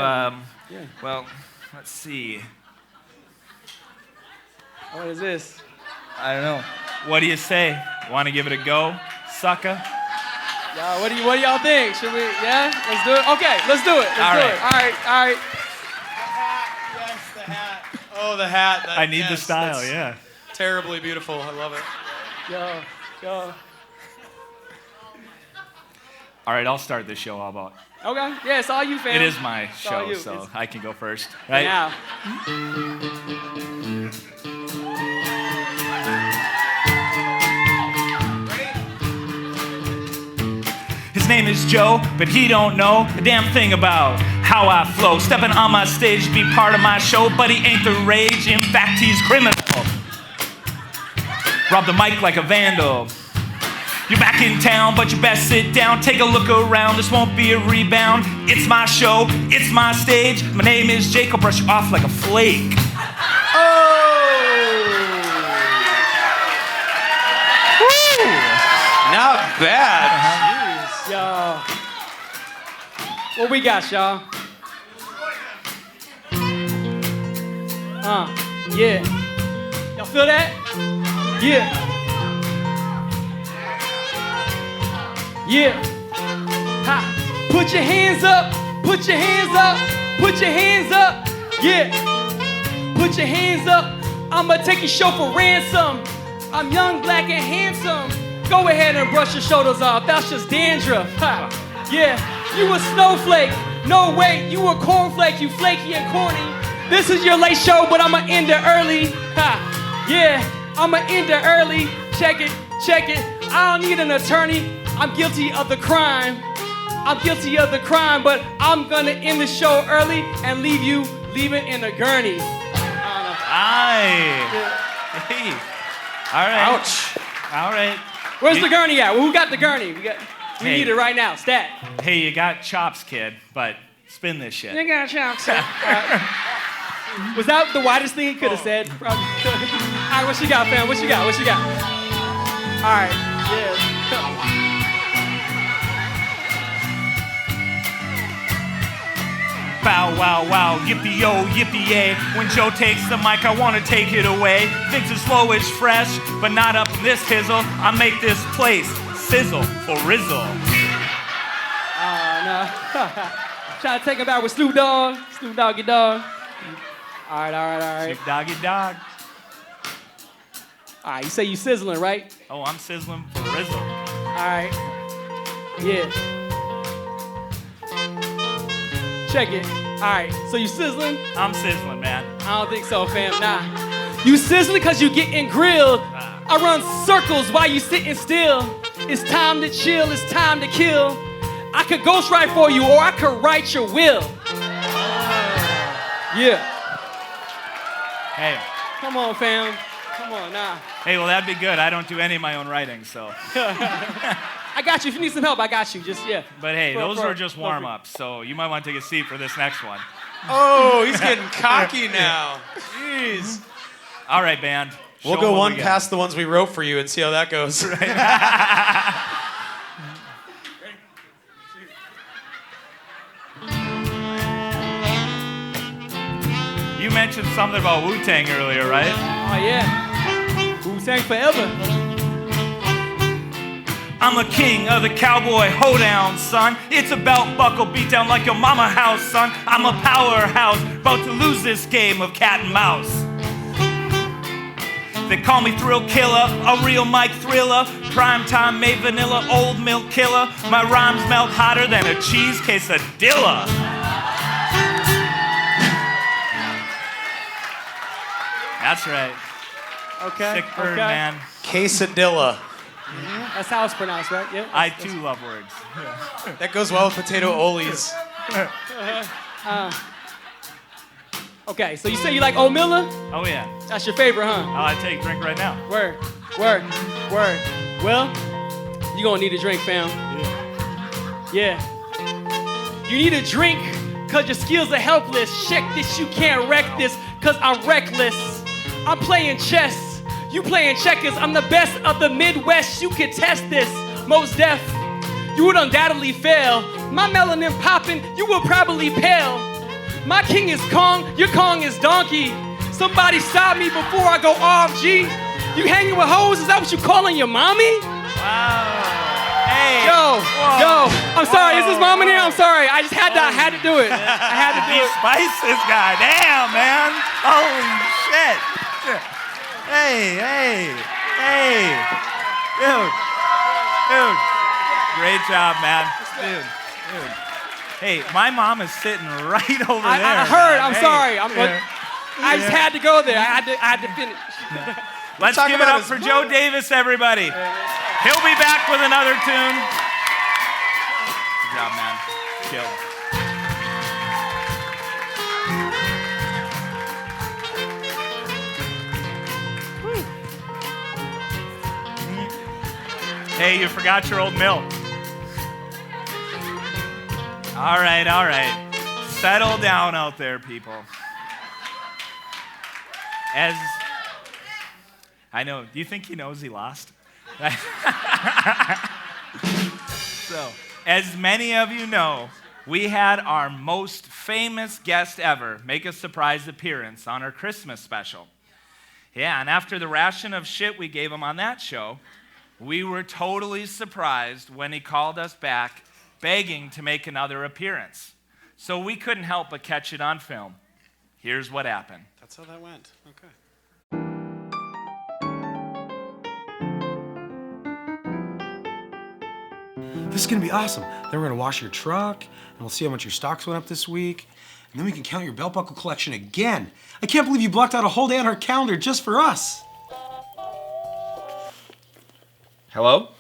well, let's see. What is this? I don't know. What do you say? Want to give it a go, sucker? What do y'all think? Should we? Yeah, let's do it. Okay, let's do it. All right. The hat, yes, the hat. Oh, the hat. I need the style. Yeah. Terribly beautiful. I love it. Yo. All right, I'll start this show. How about? Okay. Yeah, it's all you, fam. It is my show, so I can go first, right? Now. His name is Joe, but he don't know a damn thing about how I flow. Stepping on my stage to be part of my show, but he ain't the rage. In fact, he's criminal. Rob the mic like a vandal. You're back in town, but you best sit down. Take a look around, this won't be a rebound. It's my show, it's my stage. My name is Jake, I'll brush you off like a flake. Not bad. Yo. What we got, y'all? Yeah. Y'all feel that? Yeah. Ha. Put your hands up. Put your hands up. Put your hands up. Yeah. Put your hands up. I'ma take your show for ransom. I'm young, black, and handsome. Go ahead and brush your shoulders off. That's just dandruff. Ha. Yeah. You a snowflake. No, wait. You a cornflake. You flaky and corny. This is your late show, but I'ma end it early. Ha. Yeah. I'ma end it early. Check it. Check it. I don't need an attorney. I'm guilty of the crime. I'm guilty of the crime, but I'm gonna end the show early and leave you leaving in a gurney. Aye. Hey. All right. Ouch. All right. Where's the gurney at? Who got the gurney? We Hey. need it right now. Stat. Hey, you got chops, kid, but Spin this shit. You got chunks. Was that the widest thing he could have said? Probably. All right, what you got, fam? What you got? All right, yeah. Bow, wow, wow, yippee-yo, yippee-yay. When Joe takes the mic, I want to take it away. Thinks it's slow, it's fresh, but not up this hizzle. I make this place sizzle for rizzle. No. Trying to take him out with Snoop Doggy Dogg. All right. Snoop Doggy Dogg. All right, you say you sizzling, right? Oh, I'm sizzling for rizzle. All right. Yeah. Check it. All right, so you sizzling? I'm sizzling, man. I don't think so, fam. Nah. You sizzling because you getting grilled. I run circles while you sitting still. It's time to chill, it's time to kill. I could ghostwrite for you or I could write your will. Yeah. Hey. Come on, fam. Come on, nah. Hey, well, that'd be good. I don't do any of my own writing, so. I got you. If you need some help, I got you. Just, yeah. But hey, those were just warm-ups, so you might want to take a seat for this next one. Oh, he's getting cocky now. Jeez. All right, band. We'll go one past the ones we wrote for you and see how that goes. You mentioned something about Wu-Tang earlier, right? Oh, yeah. Wu-Tang forever. I'm a king of the cowboy hoedown, son. It's a belt buckle beat down like your mama house, son. I'm a powerhouse, about to lose this game of cat and mouse. They call me Thrill Killer, a real Mike Thriller, primetime made vanilla, old milk killer. My rhymes melt hotter than a cheese quesadilla. That's right. Okay. Sick bird, man. Quesadilla. That's how it's pronounced, right? Yeah. I too love words. That goes well with potato olies. Okay, so you say you like Old Miller? Oh yeah. That's your favorite, huh? I'll take a drink right now. Word. Well, you gonna need a drink, fam. Yeah. You need a drink, cause your skills are helpless. Check this, you can't wreck this, cause I'm reckless. I'm playing chess, you playing checkers. I'm the best of the Midwest, you can test this. Most deaf, you would undoubtedly fail. My melanin popping, you will probably pale. My king is Kong, your Kong is Donkey. Somebody stop me before I go off, G. You hanging with hoes, is that what you calling your mommy? Wow. Hey. Yo, I'm sorry, is this mom in here? I'm sorry, I had to do it. I had to do He it. spiced this guy. Damn, man. Holy shit. Hey. Dude. Great job, man. Dude. Hey, my mom is sitting right over there. I heard, man. I'm sorry. I just had to go there. I had to finish. Let's give it up for Joe Davis, everybody. He'll be back with another tune. Good job, man. Kill. Hey, you forgot your old milk. All right. Settle down out there, people. I know, do you think he knows he lost? So, as many of you know, we had our most famous guest ever make a surprise appearance on our Christmas special. Yeah, and after the ration of shit we gave him on that show, we were totally surprised when he called us back begging to make another appearance. So we couldn't help but catch it on film. Here's what happened. That's how that went. Okay. This is gonna be awesome. Then we're gonna wash your truck, and we'll see how much your stocks went up this week. And then we can count your belt buckle collection again. I can't believe you blocked out a whole day on our calendar just for us. Hello?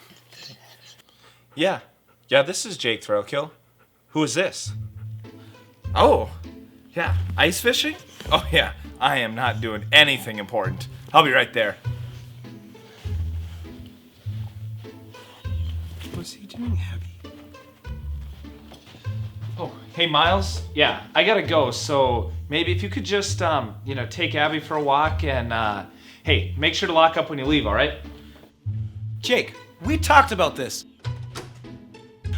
Yeah, this is Jake Throwkill. Who is this? Oh, yeah, ice fishing? Oh yeah, I am not doing anything important. I'll be right there. What's he doing, Abby? Oh, Hey, Miles. Yeah, I gotta go. So maybe if you could just, take Abby for a walk and, hey, make sure to lock up when you leave, all right? Jake, we talked about this.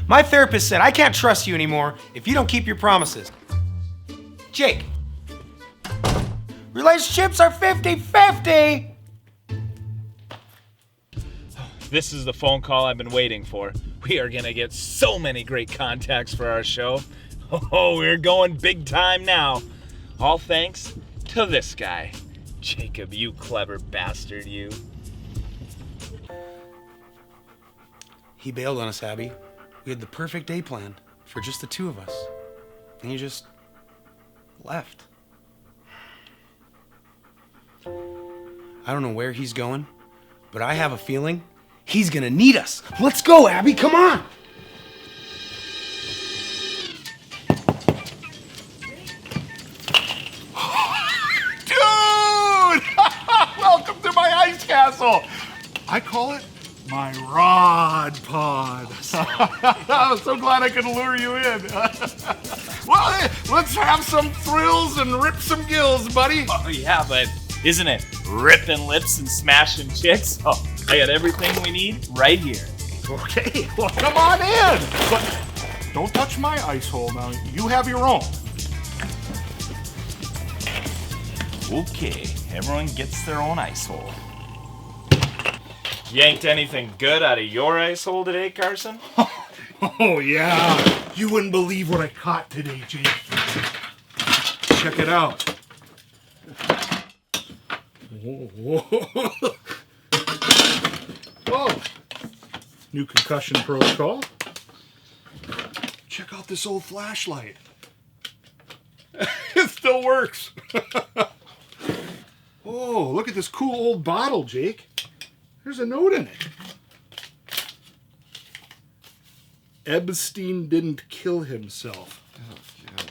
My therapist said I can't trust you anymore if you don't keep your promises. Jake, relationships are 50-50. This is the phone call I've been waiting for. We are gonna get so many great contacts for our show. Oh, we're going big time now. All thanks to this guy. Jacob, you clever bastard, you. He bailed on us, Abby. We had the perfect day plan for just the two of us. And he just left. I don't know where he's going, but I have a feeling he's gonna need us. Let's go, Abby, come on! Dude! Welcome to my ice castle. I call it my rod pod. I'm so glad I could lure you in. Well, let's have some thrills and rip some gills, buddy. Oh, yeah, but isn't it ripping lips and smashing chicks? Oh, I got everything we need right here. Okay, well, come on in. But don't touch my ice hole now. You have your own. Okay, everyone gets their own ice hole. Yanked anything good out of your ice hole today, Carson? Oh, yeah. You wouldn't believe what I caught today, Jake. Check it out. Whoa. New concussion protocol. Check out this old flashlight. It still works. Oh, look at this cool old bottle, Jake. There's a note in it. Epstein didn't kill himself. Oh, God.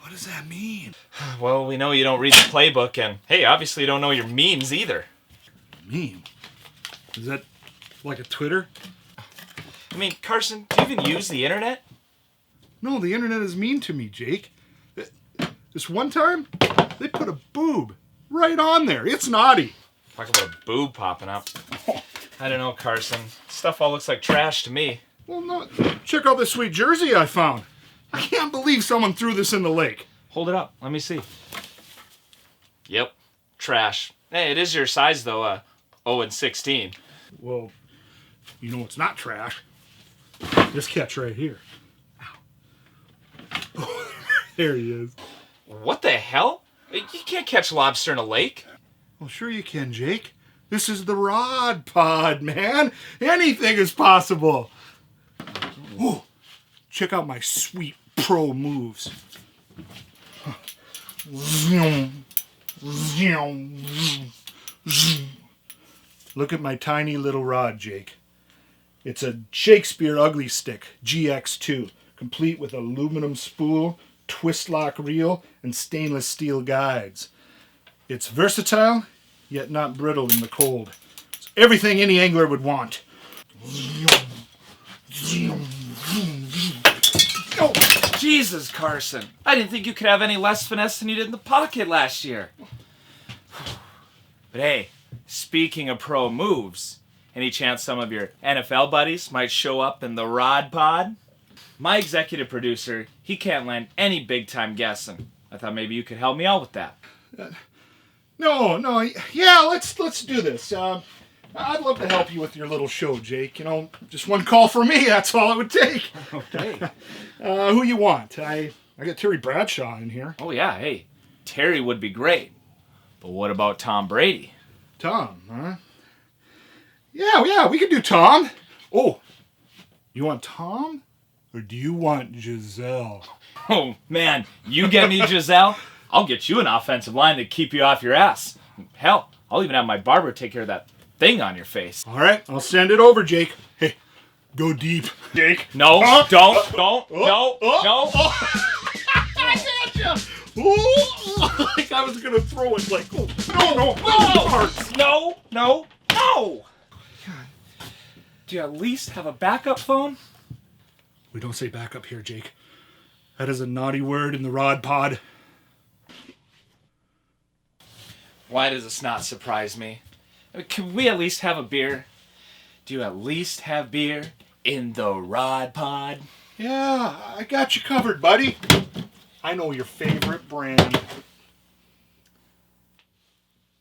What does that mean? Well, we know you don't read the playbook, and hey, obviously you don't know your memes either. Meme? Is that like a Twitter? I mean, Carson, do you even use the internet? No, the internet is mean to me, Jake. This one time, they put a boob right on there. It's naughty. Talk about a boob popping up. I don't know, Carson. Stuff all looks like trash to me. Well, no. Check out this sweet jersey I found. I can't believe someone threw this in the lake. Hold it up. Let me see. Yep. Trash. Hey, it is your size, though. 0 and 16. Well, you know it's not trash. This catch right here. Ow. There he is. What the hell? You can't catch lobster in a lake. Well, sure you can, Jake. This is the rod pod, man. Anything is possible. Ooh, check out my sweet pro moves. Look at my tiny little rod, Jake. It's a Shakespeare Ugly Stick GX2, complete with aluminum spool, twist lock reel, and stainless steel guides. It's versatile, yet not brittle in the cold. It's everything any angler would want. Oh, Jesus, Carson. I didn't think you could have any less finesse than you did in the pocket last year. But hey, speaking of pro moves, any chance some of your NFL buddies might show up in the rod pod? My executive producer, he can't land any big-time guessing. I thought maybe you could help me out with that. No, yeah, let's do this. I'd love to help you with your little show, Jake. You know, just one call for me, that's all it would take. Okay. Who you want? I got Terry Bradshaw in here. Oh, yeah, hey, Terry would be great. But what about Tom Brady? Tom, huh? Yeah, we could do Tom. Oh, you want Tom? Or do you want Giselle? Oh, man, you get me Giselle, I'll get you an offensive line to keep you off your ass. Hell, I'll even have my barber take care of that thing on your face. All right, I'll send it over, Jake. Hey, go deep, Jake. No, don't, no. I got you. Ooh, like I was gonna throw it. Like, No. Do you at least have a backup phone? We don't say backup here, Jake. That is a naughty word in the Rod Pod. Why does this not surprise me? Can we at least have a beer? Do you at least have beer in the Rod Pod? Yeah, I got you covered, buddy. I know your favorite brand.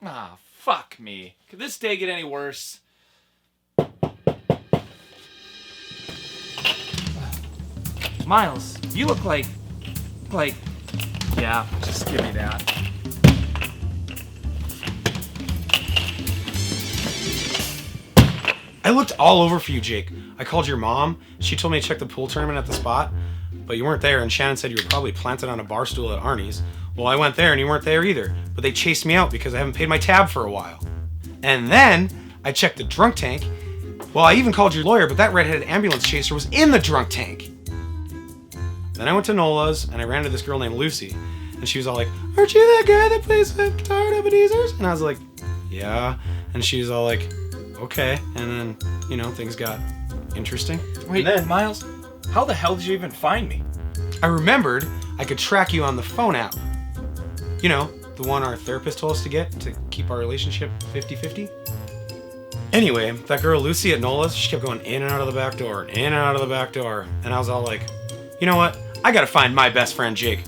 Ah, fuck me. Could this day get any worse? Miles, you look like... Yeah, just give me that. I looked all over for you, Jake. I called your mom. She told me to check the pool tournament at the spot, but you weren't there, and Shannon said you were probably planted on a bar stool at Arnie's. Well, I went there, and you weren't there either, but they chased me out because I haven't paid my tab for a while. And then I checked the drunk tank. Well, I even called your lawyer, but that redheaded ambulance chaser was in the drunk tank. Then I went to Nola's, and I ran into this girl named Lucy, and she was all like, "Aren't you that guy that plays the guitar at Ebenezer's?" And I was like, "Yeah." And she was all like, "Okay." And then, things got interesting. Wait, and then Miles, how the hell did you even find me? I remembered I could track you on the phone app. You know, the one our therapist told us to get to keep our relationship 50-50. Anyway, that girl Lucy at Nola's, she kept going in and out of the back door, and in and out of the back door. And I was all like, you know what? I gotta find my best friend Jake.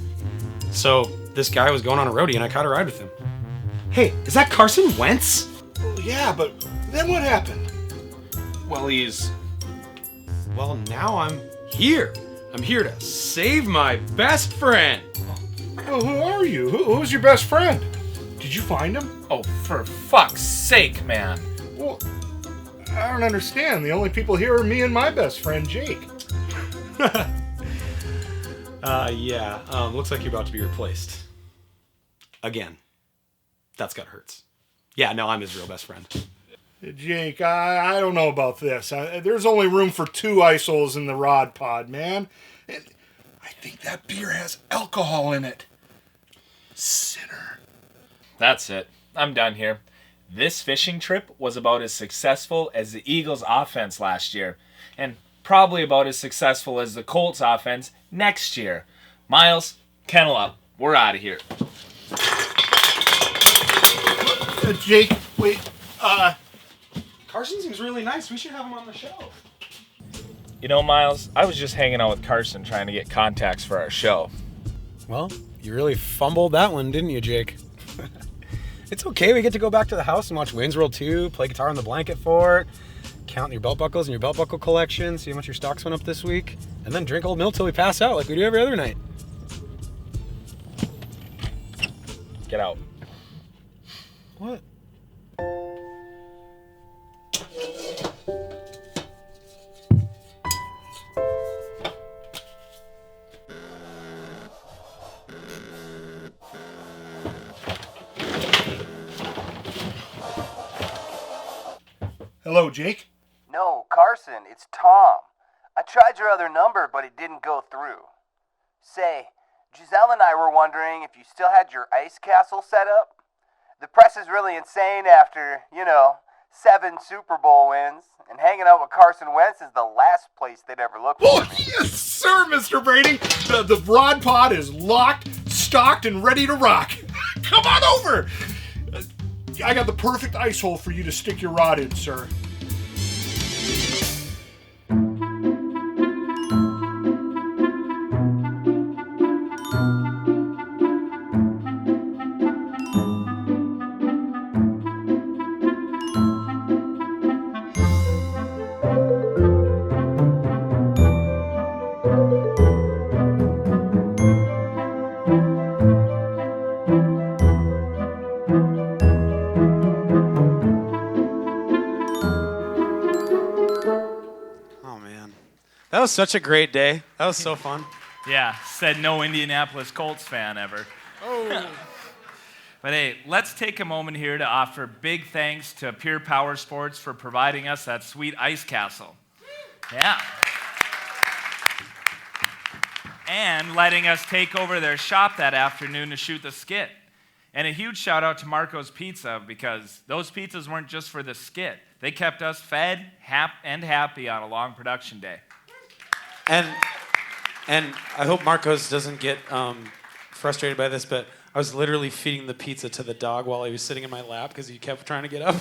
So this guy was going on a roadie, and I caught a ride with him. Hey, is that Carson Wentz? Yeah, but then what happened? Well, now I'm here. I'm here to save my best friend. Well, who are you? Who's your best friend? Did you find him? Oh, for fuck's sake, man. Well, I don't understand. The only people here are me and my best friend, Jake. Yeah. Looks like you're about to be replaced. Again. That's gotta hurts. Yeah, no, I'm his real best friend. Jake, I don't know about this. There's only room for 2 ice holes in the Rod Pod, man. And I think that beer has alcohol in it. Sinner. That's it. I'm done here. This fishing trip was about as successful as the Eagles' offense last year, and probably about as successful as the Colts' offense next year. Miles, kennel up. We're out of here. Jake, wait, Carson seems really nice. We should have him on the show. You know, Miles, I was just hanging out with Carson trying to get contacts for our show. Well, you really fumbled that one, didn't you, Jake? It's okay. We get to go back to the house and watch Wayne's World 2, play Guitar on the Blanket Fort, count your belt buckles and your belt buckle collection, see how much your stocks went up this week, and then drink old milk till we pass out like we do every other night. Get out. What? Hello, Jake. No, Carson, it's Tom. I tried your other number, but it didn't go through. Say, Giselle and I were wondering if you still had your ice castle set up. The press is really insane after, 7 Super Bowl wins, and hanging out with Carson Wentz is the last place they'd ever look for Oh, me. yes, sir, Mr. Brady. The Rod Pod is locked, stocked, and ready to rock. Come on over. I got the perfect ice hole for you to stick your rod in, sir. That was such a great day. That was so fun. Yeah, said no Indianapolis Colts fan ever. Oh. But hey, let's take a moment here to offer big thanks to Pure Power Sports for providing us that sweet ice castle. Yeah. And letting us take over their shop that afternoon to shoot the skit. And a huge shout out to Marco's Pizza, because those pizzas weren't just for the skit. They kept us fed and happy on a long production day. And And I hope Marcos doesn't get frustrated by this, but I was literally feeding the pizza to the dog while he was sitting in my lap because he kept trying to get up.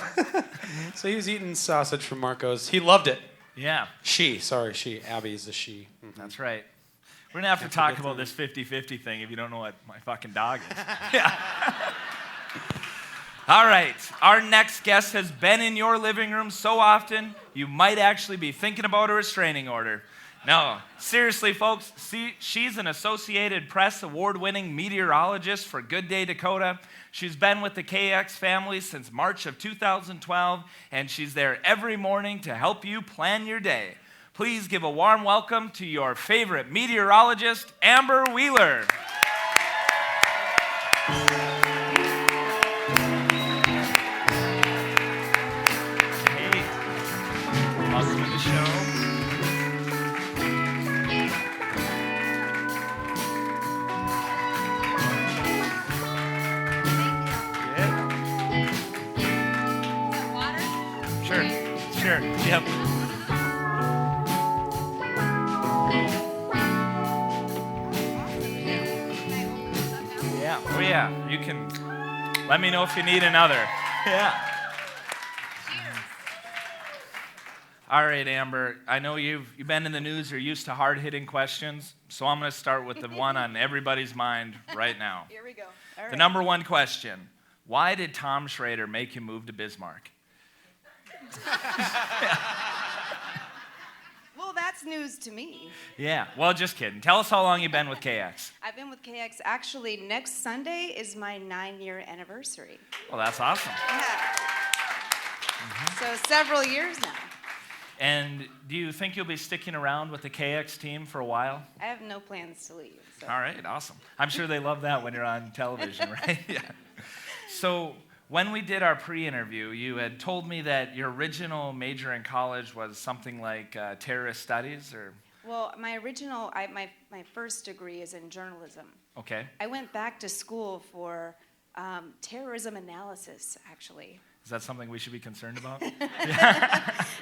So he was eating sausage from Marcos. He loved it. Yeah. She. Abby is a she. Mm-hmm. That's right. We're going to have to talk about this 50-50 thing if you don't know what my fucking dog is. Yeah. All right. Our next guest has been in your living room so often, you might actually be thinking about a restraining order. No, seriously, folks, she's an Associated Press award-winning meteorologist for Good Day Dakota. She's been with the KX family since March of 2012, and she's there every morning to help you plan your day. Please give a warm welcome to your favorite meteorologist, Amber Wheeler. Hey, welcome to the show. Sure. Yep. Yeah. Oh yeah. You can let me know if you need another. Yeah. All right, Amber. I know you've been in the news. You're used to hard-hitting questions, so I'm going to start with the one on everybody's mind right now. Here we go. All right. The number one question: why did Tom Schrader make you move to Bismarck? Well, that's news to me. Yeah, well, just kidding. Tell us how long you've been with KX. I've been with KX. Actually, next Sunday is my 9-year anniversary. Well, that's awesome. Yeah. So several years now. And do you think you'll be sticking around with the KX team for a while? I have no plans to leave. So. All right, awesome. I'm sure they love that when you're on television, right? Yeah. So when we did our pre-interview, you had told me that your original major in college was something like terrorist studies, or? Well, my first degree is in journalism. Okay. I went back to school for terrorism analysis, actually. Is that something we should be concerned about?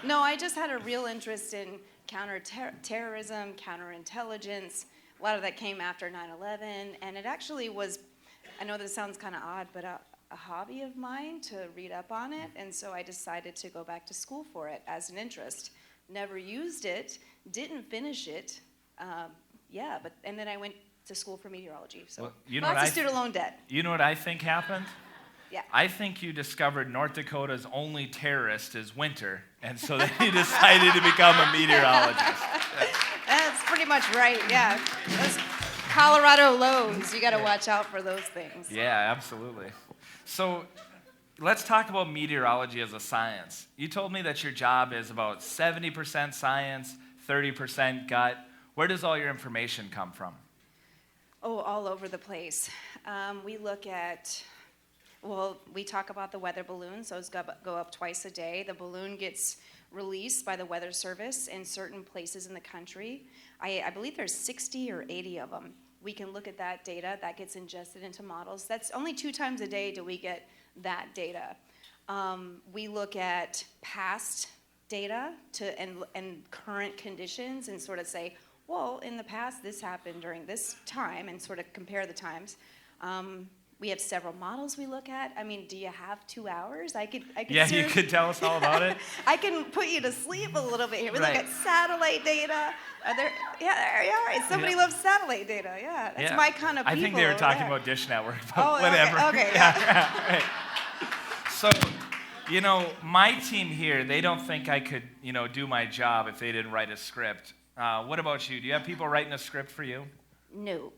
No, I just had a real interest in counterterrorism, counterintelligence. A lot of that came after 9/11, and it actually was, I know this sounds kind of odd, but a hobby of mine to read up on it, and so I decided to go back to school for it as an interest. Never used it, didn't finish it, and then I went to school for meteorology. So well, lots of student loan debt. You know what I think happened? Yeah. I think you discovered North Dakota's only terrorist is winter, and so then you decided to become a meteorologist. That's pretty much right, yeah. Those Colorado lows, you got to watch out for those things. Yeah, absolutely. So let's talk about meteorology as a science. You told me that your job is about 70% science, 30% gut. Where does all your information come from? Oh, all over the place. We look at, we talk about the weather balloon, so it's go up twice a day. The balloon gets released by the Weather Service in certain places in the country. I believe there's 60 or 80 of them. We can look at that data. That gets ingested into models. That's only 2 times a day do we get that data. We look at past data and current conditions and sort of say, well, in the past this happened during this time, and sort of compare the times. We have several models we look at. I mean, do you have 2 hours? I could Yeah, you could tell us all about it. I can put you to sleep a little bit here. We Right. look at satellite data. There you are. Somebody loves satellite data. Yeah, that's my kind of people. I think they were over talking there. about Dish Network, but whatever. Okay, yeah. Right. So, my team here, they don't think I could, do my job if they didn't write a script. What about you? Do you have people writing a script for you? No.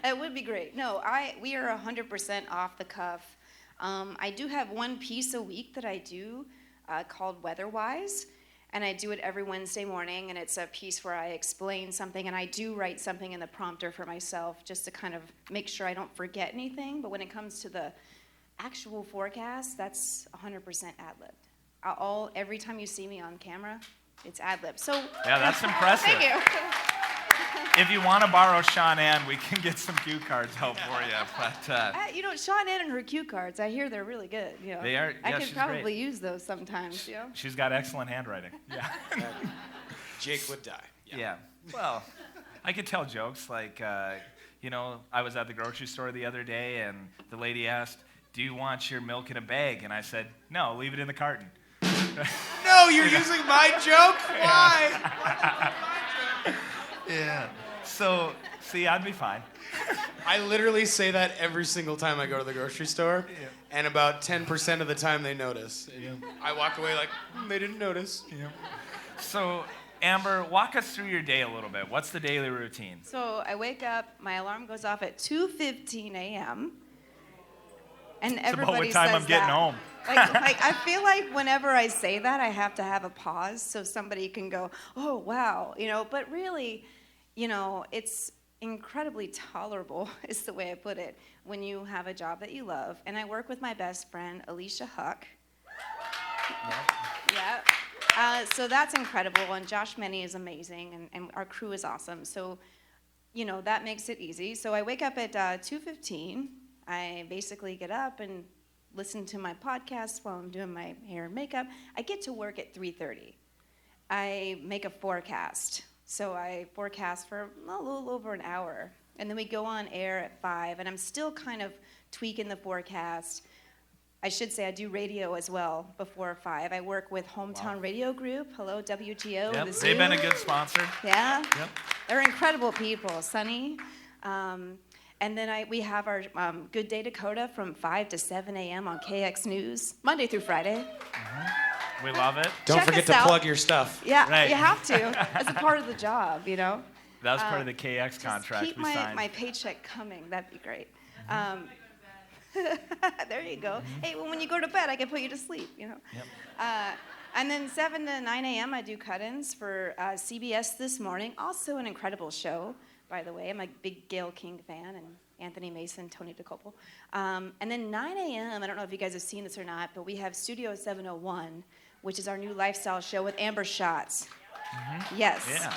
It would be great. No, we are 100% off the cuff. I do have one piece a week that I do called Weatherwise, and I do it every Wednesday morning, and it's a piece where I explain something, and I do write something in the prompter for myself just to kind of make sure I don't forget anything. But when it comes to the actual forecast, that's 100% ad-libbed. Every time you see me on camera, it's ad-libbed. So yeah, that's impressive. Thank you. If you want to borrow Sean Ann, we can get some cue cards out for you. But Sean Ann and her cue cards, I hear they're really good. They are. I Yeah, could she's probably great. use those sometimes. She's got excellent handwriting. Yeah. Jake would die. Yeah. Well, I could tell jokes like, I was at the grocery store the other day and the lady asked, "Do you want your milk in a bag?" And I said, "No, leave it in the carton." No, you're using my joke? Why? Yeah. So, see, I'd be fine. I literally say that every single time I go to the grocery store, and about 10% of the time they notice. I walk away like, they didn't notice. So, Amber, walk us through your day a little bit. What's the daily routine? So I wake up, my alarm goes off at 2:15 a.m. And It's everybody about what time says I'm getting that. home. Like I feel like whenever I say that, I have to have a pause so somebody can go, "Oh, wow," But really, it's incredibly tolerable, is the way I put it, when you have a job that you love. And I work with my best friend, Alicia Huck. Yeah. So that's incredible, and Josh Menny is amazing, and our crew is awesome. So, that makes it easy. So I wake up at 2:15. I basically get up and listen to my podcast while I'm doing my hair and makeup. I get to work at 3:30. I make a forecast. So I forecast for a little over an hour. And then we go on air at 5, and I'm still kind of tweaking the forecast. I should say I do radio as well before 5. I work with Hometown Radio Group. Hello, WGO. Yep, the Zoo. they've been a good sponsor. Yeah. Yep. They're incredible people. Sunny. And then we have our Good Day Dakota from 5 to 7 a.m. on KX News, Monday through Friday. We love it. Don't Check forget us to out. plug your stuff. Yeah, Right. you have to. As a part of the job, That was part of the KX Just contract keep we my, signed. my paycheck coming. That'd be great. There you go. Hey, well, when you go to bed, I can put you to sleep, Yep. And then 7 to 9 a.m., I do cut-ins for CBS This Morning. Also an incredible show, by the way. I'm a big Gayle King fan, and Anthony Mason, Tony DeCopel. And then 9 a.m., I don't know if you guys have seen this or not, but we have Studio 701, which is our new lifestyle show with Amber Schatz. Yes. Yeah.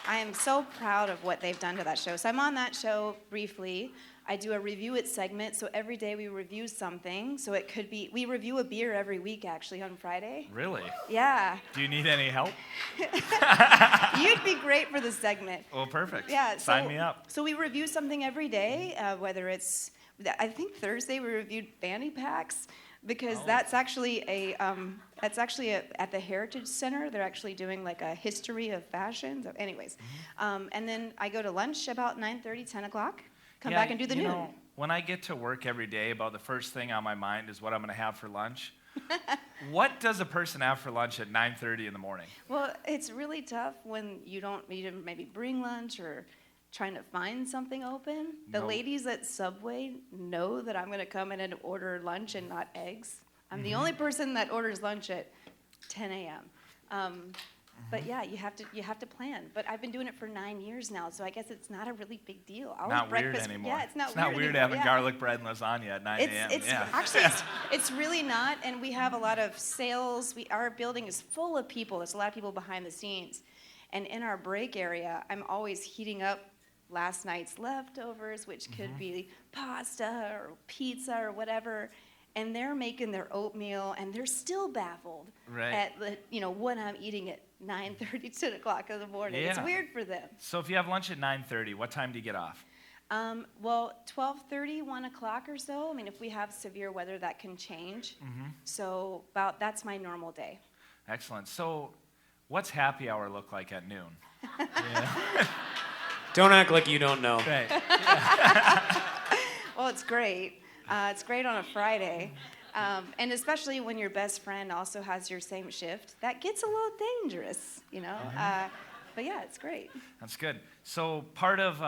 I am so proud of what they've done to that show. So I'm on that show briefly. I do a review it segment, so every day we review something. So it could be, we review a beer every week, actually, on Friday. Really? Yeah. Do you need any help? You'd be great for this segment. Well, perfect. Yeah. Sign me up. So we review something every day, whether it's, I think Thursday we reviewed fanny packs, because that's actually at the Heritage Center. They're actually doing like a history of fashion. So anyways, and then I go to lunch about 9:30, 10 o'clock. Come back and do the noon. When I get to work every day, about the first thing on my mind is what I'm going to have for lunch. What does a person have for lunch at 9:30 in the morning? Well, it's really tough when you don't maybe bring lunch or trying to find something open. The ladies at Subway know that I'm going to come in and order lunch and not eggs. I'm the only person that orders lunch at 10 a.m. But yeah, you have to plan. But I've been doing it for 9 years now, so I guess it's not a really big deal. I'll Not eat weird breakfast. anymore. Yeah, it's not weird anymore. having Yeah. garlic bread and lasagna at 9 a.m. It's really not, and we have a lot of sales. Our building is full of people. There's a lot of people behind the scenes. And in our break area, I'm always heating up last night's leftovers, which could be pasta or pizza or whatever. And they're making their oatmeal, and they're still baffled at when I'm eating at 9:30, 10 o'clock in the morning. It's Yeah. weird for them. So if you have lunch at 9:30, what time do you get off? Well, 12:30, 1 o'clock or so. I mean, if we have severe weather, that can change. So that's my normal day. Excellent. So what's happy hour look like at noon? Don't act like you don't know. Right. Well, it's great. It's great on a Friday. And especially when your best friend also has your same shift. That gets a little dangerous, But yeah, it's great. That's good. So part of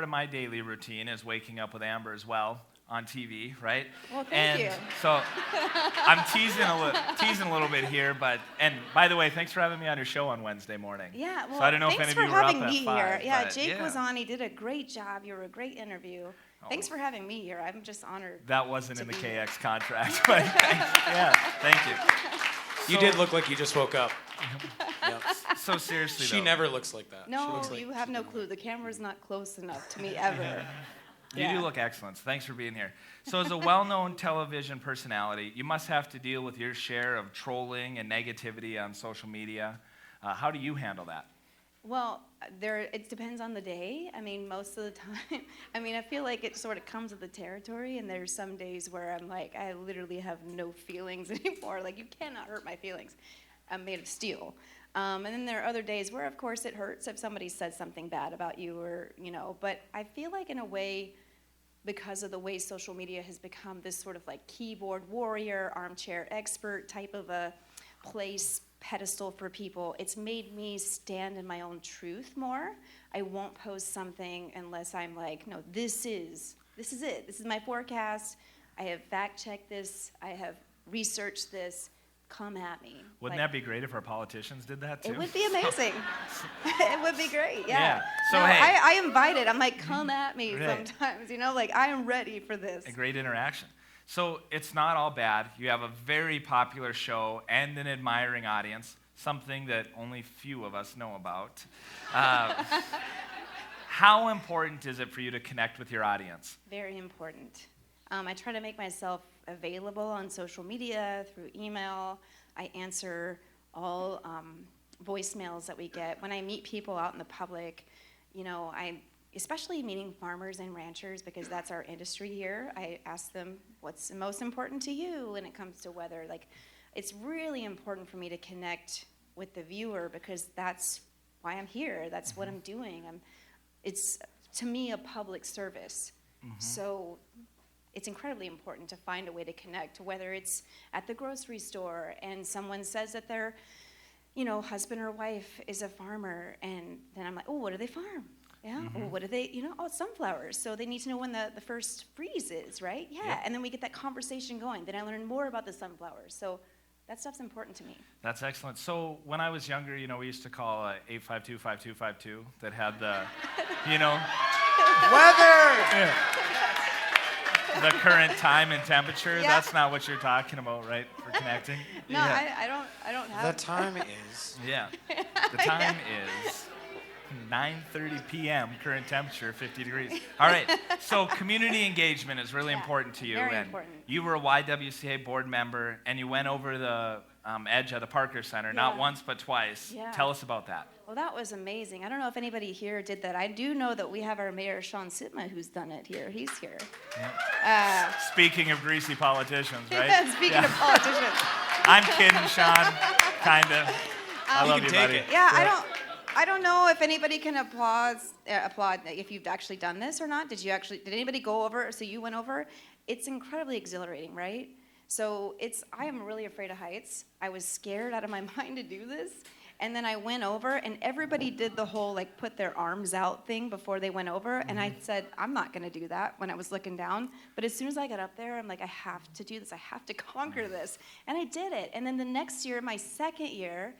my daily routine is waking up with Amber as well on TV, right? Well, thank you. So I'm teasing a little bit here, and by the way, thanks for having me on your show on Wednesday morning. Yeah, well, so I don't know if thanks any of for you were up having at me 5, here. Yeah, but Jake was on. He did a great job. You were a great interview. Thanks for having me here. I'm just honored. That wasn't to in the be here. KX contract, but thank you. You did look like you just woke up. Yep. So seriously, She though, never looks like that. She No, looks like you have no clue. The camera's not close enough to me ever. You do look excellent. So thanks for being here. So as a well-known television personality, you must have to deal with your share of trolling and negativity on social media. How do you handle that? Well, it depends on the day. I mean, most of the time, I feel like it sort of comes with the territory, and there's some days where I'm like, I literally have no feelings anymore. Like, you cannot hurt my feelings. I'm made of steel. And then there are other days where, of course, it hurts if somebody says something bad about you or, but I feel like in a way, because of the way social media has become this sort of like keyboard warrior, armchair expert type of a place, pedestal for people, it's made me stand in my own truth more. I won't post something unless I'm like, no, this is it. This is my forecast. I have fact-checked this. I have researched this. Come at me. Wouldn't that be great if our politicians did that too? It would be amazing. It would be great, yeah. So, no, hey. I invite it. I'm like, come at me Right. sometimes, like I am ready for this. A great interaction. So it's not all bad. You have a very popular show and an admiring audience, something that only few of us know about. How important is it for you to connect with your audience? Very important. I try to make myself available on social media, through email. I answer all voicemails that we get. When I meet people out in the public, I especially meeting farmers and ranchers, because that's our industry here. I ask them, what's most important to you when it comes to weather? Like, it's really important for me to connect with the viewer, because that's why I'm here. That's what I'm doing. It's, to me, a public service. So it's incredibly important to find a way to connect, whether it's at the grocery store and someone says that their, husband or wife is a farmer, and then I'm like, oh, what do they farm? Yeah. Well, what do they, oh, sunflowers. So they need to know when the first freeze is, right? Yeah. Yep. And then we get that conversation going. Then I learn more about the sunflowers. So that stuff's important to me. That's excellent. So when I was younger, we used to call 852-5252 that had the, Weather! the current time and temperature. Yeah. That's not what you're talking about, right? For connecting. No, Yeah. I don't have. The time is. Yeah. The time is 9:30 p.m. Current temperature 50 degrees. All right. So community engagement is really important to you. Very and important. You were a YWCA board member, and you went over the edge of the Parker Center not Yeah. once but twice. Yeah. Tell us about that. Well, that was amazing. I don't know if anybody here did that. I do know that we have our mayor, Sean Sitma, who's done it here. He's here. Speaking of greasy politicians, right? Speaking of politicians. I'm kidding, Sean. Kinda. I love you, can take buddy. it. Yeah, I don't know if anybody can applaud if you've actually done this or not. Did anybody go over? So you went over? It's incredibly exhilarating, right? So I am really afraid of heights. I was scared out of my mind to do this. And then I went over, and everybody did the whole, put their arms out thing before they went over. And I said, I'm not going to do that when I was looking down. But as soon as I got up there, I'm like, I have to do this. I have to conquer this. And I did it. And then the next year, my second year,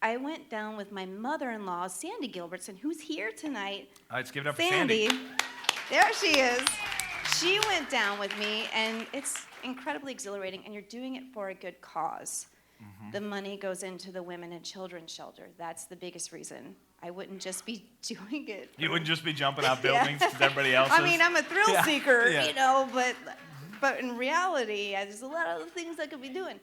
I went down with my mother-in-law, Sandy Gilbertson, who's here tonight. Let's give it up for Sandy. There she is. She went down with me, and it's incredibly exhilarating, and you're doing it for a good cause. The money goes into the women and children's shelter. That's the biggest reason. I wouldn't just be doing it. You wouldn't just be jumping off buildings because everybody else is. I mean, I'm a thrill seeker, Yeah. but in reality, there's a lot of other things I could be doing.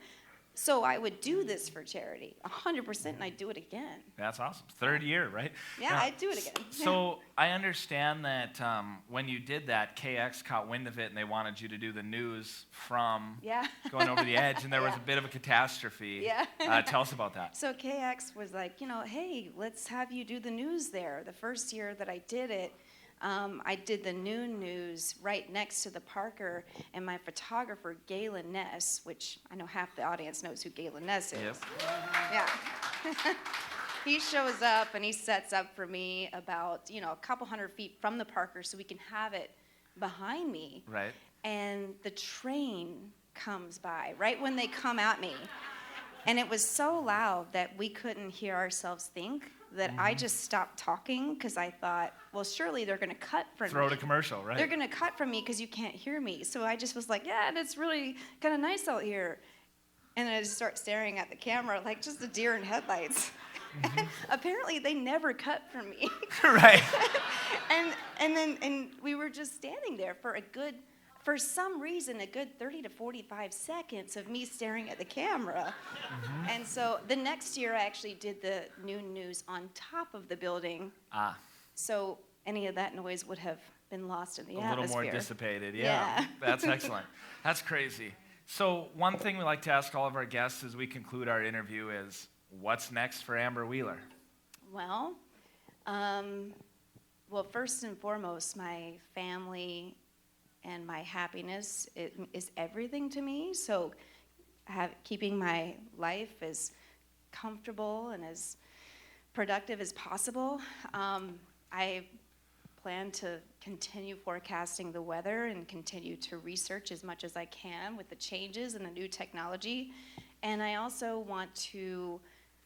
So I would do this for charity, 100%, and I'd do it again. That's awesome. Third year, right? Yeah, I'd do it again. So I understand that when you did that, KX caught wind of it, and they wanted you to do the news from going over the edge, and there was a bit of a catastrophe. Yeah. Tell us about that. So KX was like, hey, let's have you do the news there. The first year that I did it, I did the noon news right next to the Parker, and my photographer, Galen Ness, which I know half the audience knows who Galen Ness is. Yep. Yeah. He shows up, and he sets up for me about, a couple hundred feet from the Parker so we can have it behind me. Right. And the train comes by right when they come at me. And it was so loud that we couldn't hear ourselves think that I just stopped talking because I thought, well, surely they're going to cut from me. Throw to commercial, right? They're going to cut from me because you can't hear me. So I just was like, yeah, and it's really kind of nice out here. And then I just start staring at the camera like just a deer in headlights. Apparently, they never cut from me. Right. and we were just standing there for a good for some reason, a good 30 to 45 seconds of me staring at the camera. And so the next year, I actually did the noon news on top of the building. So any of that noise would have been lost in the atmosphere. A little more dissipated, yeah. That's excellent. That's crazy. So one thing we like to ask all of our guests as we conclude our interview is, what's next for Amber Wheeler? Well, first and foremost, my family and my happiness is everything to me. So keeping my life as comfortable and as productive as possible. I plan to continue forecasting the weather and continue to research as much as I can with the changes and the new technology. And I also want to,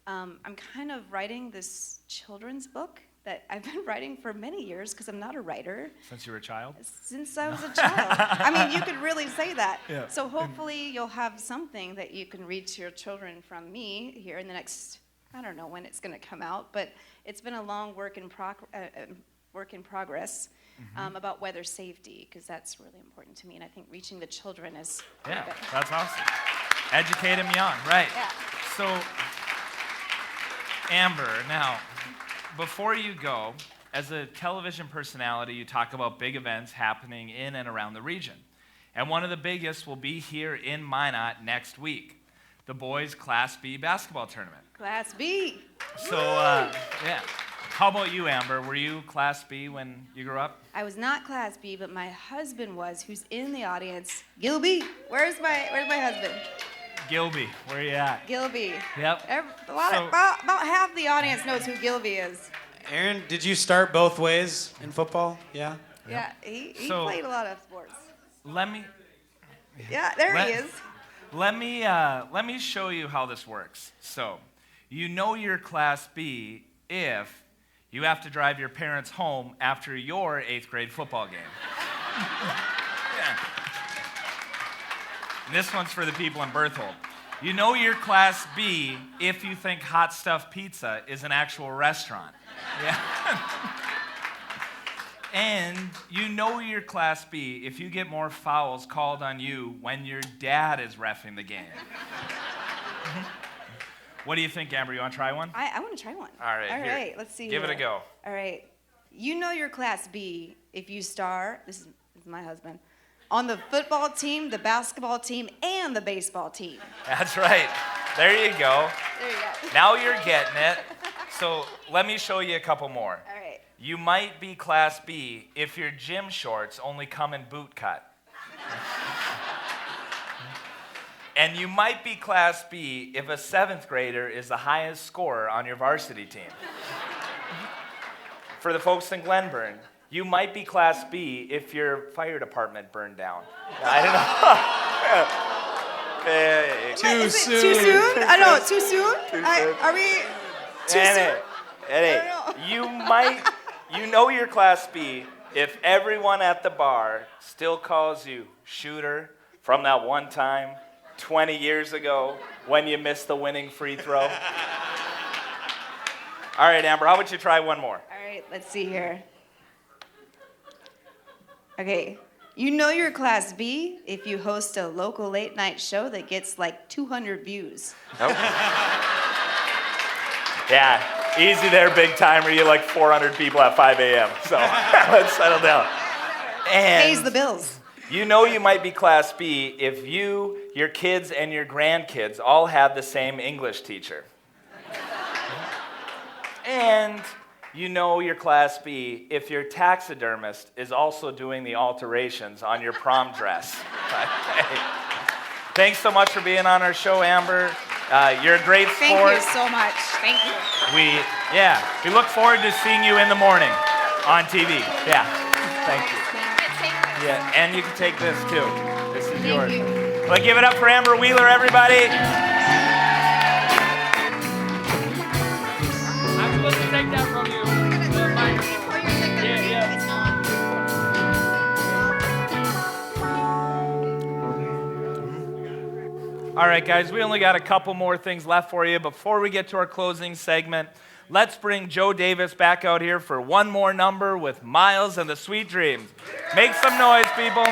I'm kind of writing this children's book that I've been writing for many years because I'm not a writer. Since you were a child? Since I was a child. I mean, you could really say that. Yeah. So hopefully you'll have something that you can read to your children from me here in the next, I don't know when it's going to come out, but it's been a long work in progress about weather safety, because that's really important to me, and I think reaching the children is that's awesome. Educate them young, right? Yeah. So, Amber, now, before you go, as a television personality, you talk about big events happening in and around the region. And one of the biggest will be here in Minot next week, the boys' Class B basketball tournament. Class B. So, how about you, Amber? Were you Class B when you grew up? I was not Class B, but my husband was, who's in the audience. Gilby. Where's my husband? Gilby, where are you at? Gilby. Yep. About half the audience knows who Gilby is. Aaron, did you start both ways in football? Yeah? Yeah, he played a lot of sports. Let me... Yeah, there he is. Let me show you how this works. So, you know you're Class B if you have to drive your parents home after your 8th grade football game. Yeah. And this one's for the people in Berthold. You know you're Class B if you think Hot Stuff Pizza is an actual restaurant. Yeah. And you know you're Class B if you get more fouls called on you when your dad is reffing the game. What do you think, Amber? You want to try one? I want to try one. All right. All right, let's see. Give it a go. All right. You know you're Class B if you star, this is my husband, on the football team, the basketball team, and the baseball team. That's right. There you go. There you go. Now you're getting it. So let me show you a couple more. All right. You might be Class B if your gym shorts only come in boot cut. And you might be Class B if a 7th grader is the highest scorer on your varsity team. For the folks in Glenburn, you might be Class B if your fire department burned down. I don't know. Too soon? Too soon? I know, too soon? Are we too soon? You know you're Class B if everyone at the bar still calls you shooter from that one time 20 years ago when you missed the winning free throw. All right, Amber, how about you try one more? All right, let's see here. Okay, you know you're Class B if you host a local late night show that gets like 200 views. Oh. Yeah, easy there, big timer. You like 400 people at 5 a.m. So let's settle down. And pays the bills. You know you might be Class B if you, your kids, and your grandkids all have the same English teacher. And you know you're Class B if your taxidermist is also doing the alterations on your prom dress. Hey. Thanks so much for being on our show, Amber. You're a great sport. Thank you so much. Thank you. We look forward to seeing you in the morning on TV. Yeah, thank you. Yeah, and you can take this too. This is yours. Well, give it up for Amber Wheeler, everybody. I'm supposed to take that from you. All right, guys, we only got a couple more things left for you. Before we get to our closing segment, let's bring Joe Davis back out here for one more number with Miles and the Sweet Dreams. Make some noise, people.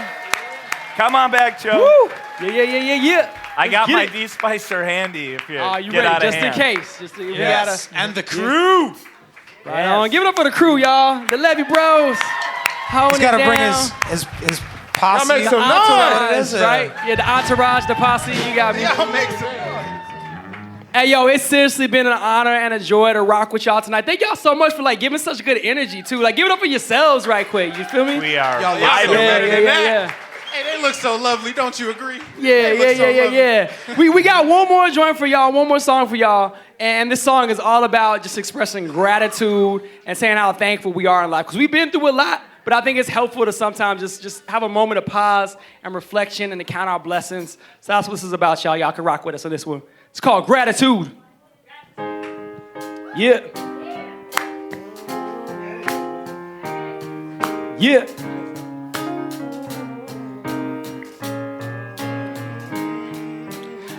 Come on back, Joe. Woo! Yeah. I got Let's my get it. De-Spicer handy if you You get out ready, of just hand. in case. Just we Yes. gotta. And the crew. Right on. Give it up for the crew, y'all. The Levy Bros. Holding He's got to it bring down. his posse. Y'all make some Entourage, noise. right? Yeah, the entourage, the posse. You got me. Y'all make some noise. Hey, yo, it's seriously been an honor and a joy to rock with y'all tonight. Thank y'all so much for giving such good energy too. Give it up for yourselves, right quick. You feel me? We are Y'all live look so and ready. Yeah. Hey, they look so lovely, don't you agree? Yeah. We got one more joint for y'all, one more song for y'all. And this song is all about just expressing gratitude and saying how thankful we are in life. Because we've been through a lot, but I think it's helpful to sometimes just have a moment of pause and reflection and to count our blessings. So that's what this is about, y'all. Y'all can rock with us on this one. It's called Gratitude. Yeah.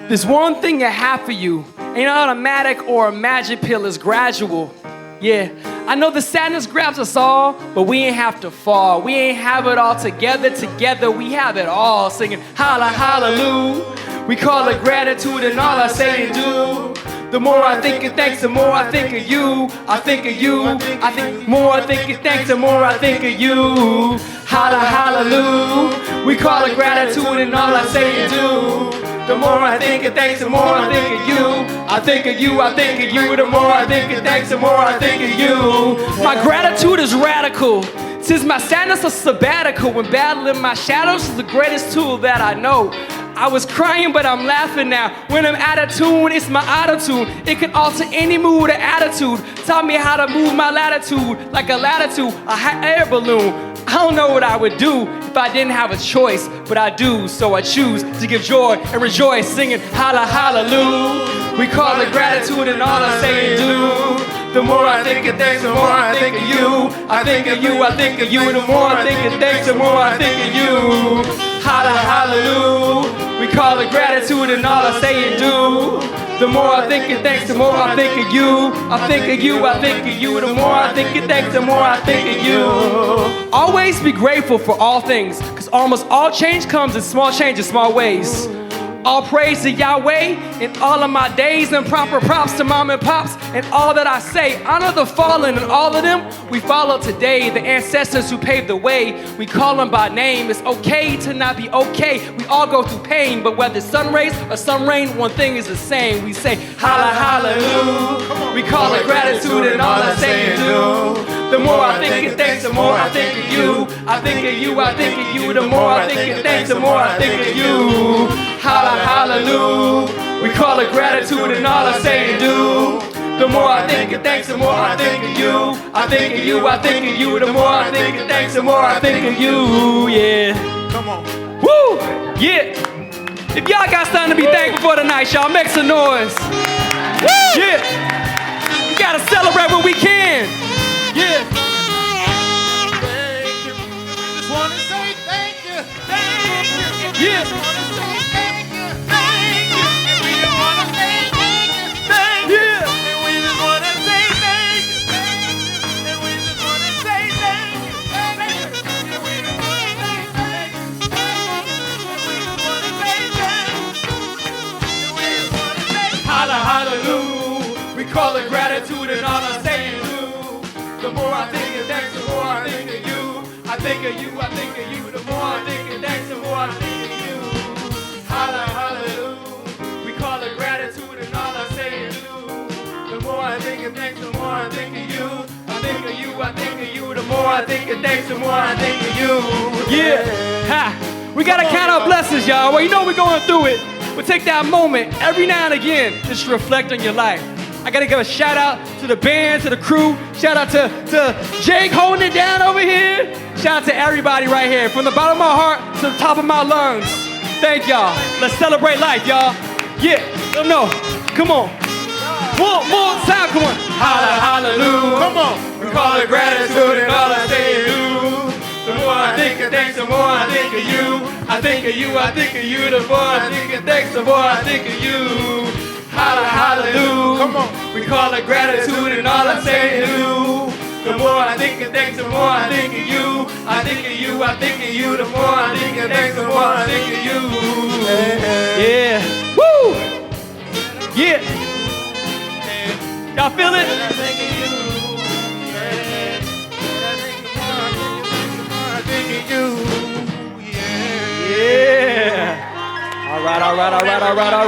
There's one thing I have for you. Ain't automatic or a magic pill, is gradual. Yeah, I know the sadness grabs us all, but we ain't have to fall. We ain't have it all together. Together we have it all. Singing holla, hallelujah. We call it gratitude and all I say and do. The more I think of thanks, the more I think of you. I think of you. I think more I think of thanks, the more I think of you. Holla, hallelujah. We call it gratitude and all I say and do. The more I think of thanks, the more I think of you. I think of you, I think of you. The more I think of thanks, the more I think of you. My gratitude is radical. Since my sadness is sabbatical, when battling my shadows is the greatest tool that I know. I was crying, but I'm laughing now. When I'm out of tune, it's my attitude. It can alter any mood or attitude. Taught me how to move my latitude like a latitude, a hot air balloon. I don't know what I would do if I didn't have a choice, but I do, so I choose to give joy and rejoice, singing holla, hallelujah. We call it gratitude and all I say and do. The more I think of thanks, the more I think of you. I think of you, I think of you. The more I think of thanks, the more I think of you. Holla, hallelujah. We call it gratitude and all I say and do. The more I think of thanks, the more I think of you. I think of you, I think of you. The more I think of thanks, the more I think of you. Always be grateful for all things, because almost all change comes in small changes, small ways. All praise to Yahweh in all of my days, and proper props to mom and pops and all that I say. Honor the fallen and all of them we follow today, the ancestors who paved the way. We call them by name. It's okay to not be okay. We all go through pain, but whether sun rays or sun rain, one thing is the same. We say holla, hallelujah. We call it gratitude and all I say and do. The more I think of thanks, the more I think of you. I think of you, I think of you. The more I think of thanks, the more I think of you. Holla, hallelujah. We call it gratitude and all I say and do. The more I think of thanks, the more I think of you. I think of you, I think of you. The more I think of thanks, the more I think of you. Yeah. Come on. Woo! Yeah. If y'all got something to be thankful for tonight, y'all make some noise. Woo! Yeah. We gotta celebrate when we can. Yeah. Thank you. Just want to say thank you. Thank you. Yeah. Just want to say thank you. Thank you. And we just want to say thank you. Thank you. Yeah. And we just want to say thank you. Thank you. And we just want to say thank you. Thank you. And we just want to say thank you. Thank you. And we just want to say thank you. And we just want to say Holla, hallelujah. We call it gratitude and all I say and do. The more I think of thanks, the more I think of you. I think of you, I think of you. The more I think of thanks, the more I think of you. Holla, hallelujah. We call it gratitude and all I say and do. The more I think of thanks, the more I think of you. I think of you, I think of you. The more I think of thanks, the more I think of you. Yeah. Ha. We gotta count our blessings, y'all. Well, you know we're going through it. But take that moment every now and again just to reflect on your life. I gotta give a shout out to the band, to the crew. Shout out to Jake holding it down over here. Shout out to everybody right here, from the bottom of my heart to the top of my lungs. Thank y'all. Let's celebrate life, y'all. Yeah, let them know. Come on. One more time, come on. Holla, hallelujah. Come on. We call it gratitude and all I say is do. The more I think of thanks, the more I think of you. I think of you, I think of you. The more I think of thanks, the more I think of you. Holla, hallelujah. Come on. We call it gratitude and all I say and do. The The more I think of things, the more I think of you. I think of you, I think of you. The more I think of things, the more I think of you. Yeah. Woo! Yeah. Y'all feel it? I think of you. I think of you. Yeah. All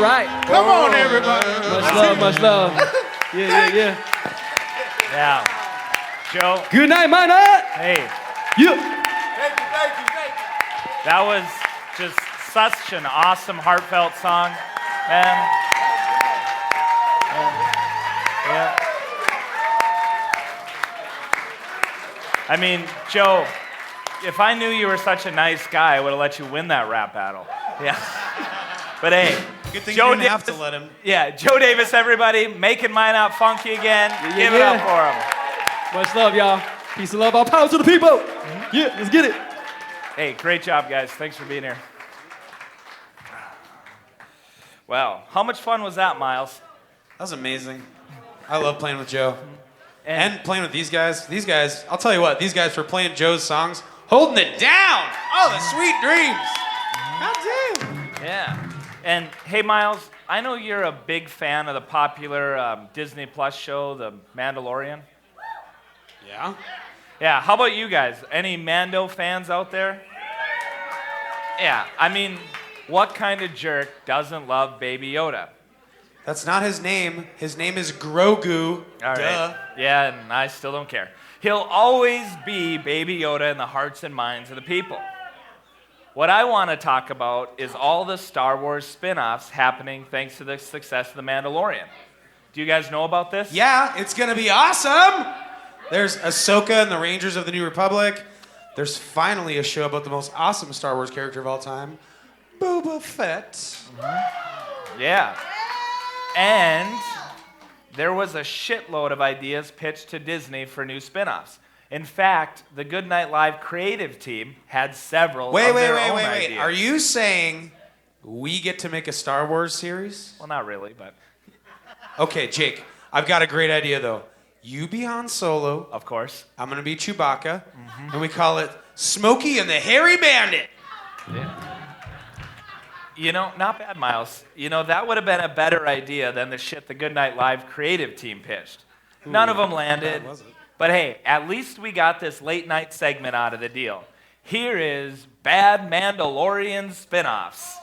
right. Come on, everybody. Much love. Yeah. Yeah. Joe. Good night, my night. Hey. Yeah. Thank you. That was just such an awesome, heartfelt song, man. Yeah. I mean, Joe, if I knew you were such a nice guy, I would have let you win that rap battle. Yeah. But hey, Good thing Joe you didn't have Davis, to let him. Yeah, Joe Davis, everybody, making mine out funky again. Give it up for him. Much love, y'all. Peace and love. All power to the people. Yeah, let's get it. Hey, great job, guys. Thanks for being here. Wow, how much fun was that, Miles? That was amazing. I love playing with Joe. And playing with these guys. These guys, I'll tell you what, these guys for playing Joe's songs, holding it down. Oh, the sweet dreams. God damn. Yeah. And hey, Miles, I know you're a big fan of the popular Disney Plus show, The Mandalorian. Yeah? Yeah, how about you guys? Any Mando fans out there? Yeah, I mean, what kind of jerk doesn't love Baby Yoda? That's not his name. His name is Grogu. All right. Duh. Yeah, and I still don't care. He'll always be Baby Yoda in the hearts and minds of the people. What I want to talk about is all the Star Wars spin-offs happening thanks to the success of The Mandalorian. Do you guys know about this? Yeah, it's gonna be awesome. There's Ahsoka and the Rangers of the New Republic. There's finally a show about the most awesome Star Wars character of all time, Boba Fett. Yeah. And there was a shitload of ideas pitched to Disney for new spin-offs. In fact, the Good Night Live creative team had several of their own ideas. Are you saying we get to make a Star Wars series? Well, not really, but... Okay, Jake, I've got a great idea, though. You be Han Solo. Of course. I'm going to be Chewbacca. And we call it Smokey and the Hairy Bandit. Yeah. You know, not bad, Miles. You know, that would have been a better idea than the shit the Good Night Live creative team pitched. None of them landed. was it? But hey, at least we got this late night segment out of the deal. Here is Bad Mandalorian Spinoffs.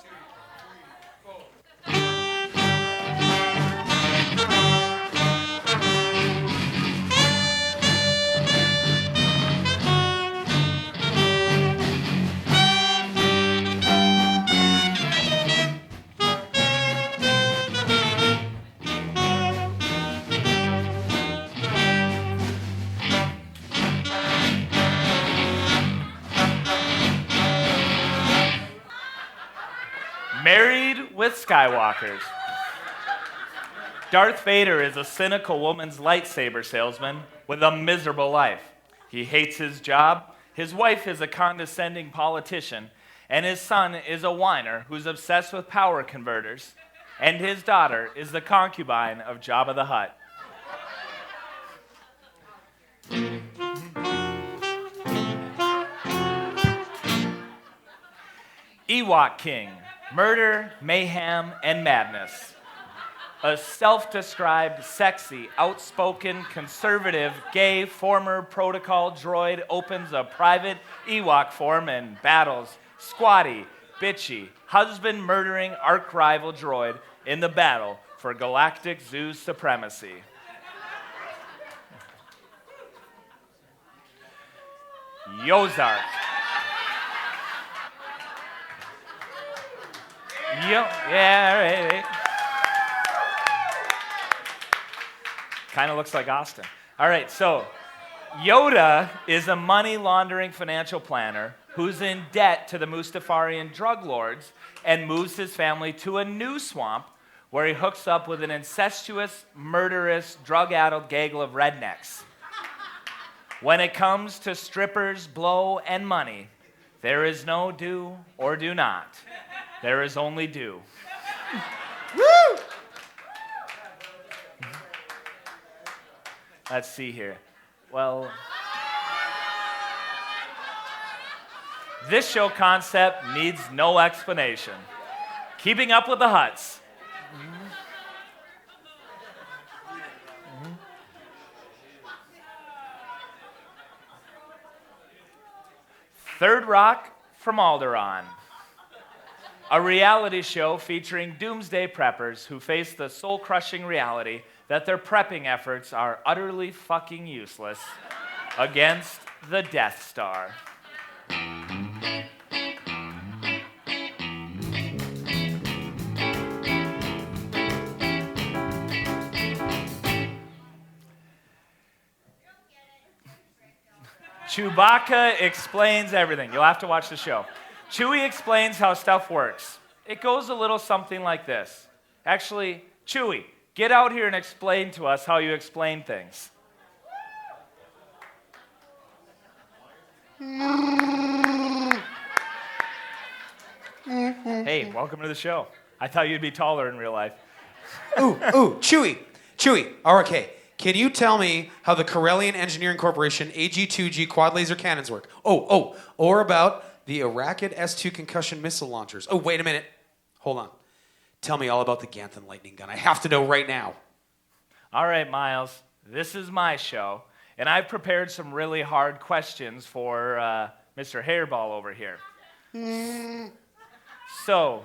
Married with Skywalkers. Darth Vader is a cynical woman's lightsaber salesman with a miserable life. He hates his job, his wife is a condescending politician, and his son is a whiner who's obsessed with power converters, and his daughter is the concubine of Jabba the Hutt. Ewok King. Murder, mayhem, and madness. A self-described, sexy, outspoken, conservative, gay, former protocol droid opens a private Ewok forum and battles squatty, bitchy, husband-murdering arch-rival droid in the battle for galactic zoo supremacy. Yozark. Yeah, right. Kind of looks like Austin. All right, so Yoda is a money laundering financial planner who's in debt to the Mustafarian drug lords and moves his family to a new swamp where he hooks up with an incestuous, murderous, drug-addled gaggle of rednecks. When it comes to strippers, blow, and money, there is no do or do not. There is only do. Woo! Let's see here. Well, This show concept needs no explanation. Keeping up with the Huts. Third Rock from Alderaan. A reality show featuring doomsday preppers who face the soul-crushing reality that their prepping efforts are utterly fucking useless against the Death Star. Chewbacca explains everything. You'll have to watch the show. Chewie explains how stuff works. It goes a little something like this. Actually, Chewie, get out here and explain to us how you explain things. Hey, welcome to the show. I thought you'd be taller in real life. Ooh, Chewie, RK. Can you tell me how the Corellian Engineering Corporation AG-2G quad laser cannons work? Or about the Arakid S-2 concussion missile launchers. Oh, wait a minute. Hold on. Tell me all about the Ganthan lightning gun. I have to know right now. All right, Miles. This is my show, and I've prepared some really hard questions for Mr. Hairball over here. So,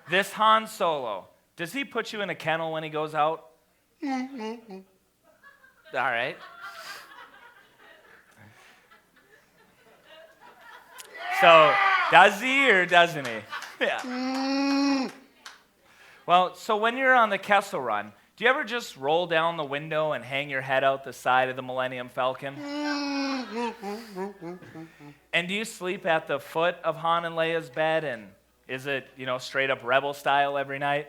this Han Solo, does he put you in a kennel when he goes out? All right. So, does he or doesn't he? Yeah. Well, so when you're on the Kessel Run, do you ever just roll down the window and hang your head out the side of the Millennium Falcon? And do you sleep at the foot of Han and Leia's bed, and is it, straight up rebel style every night?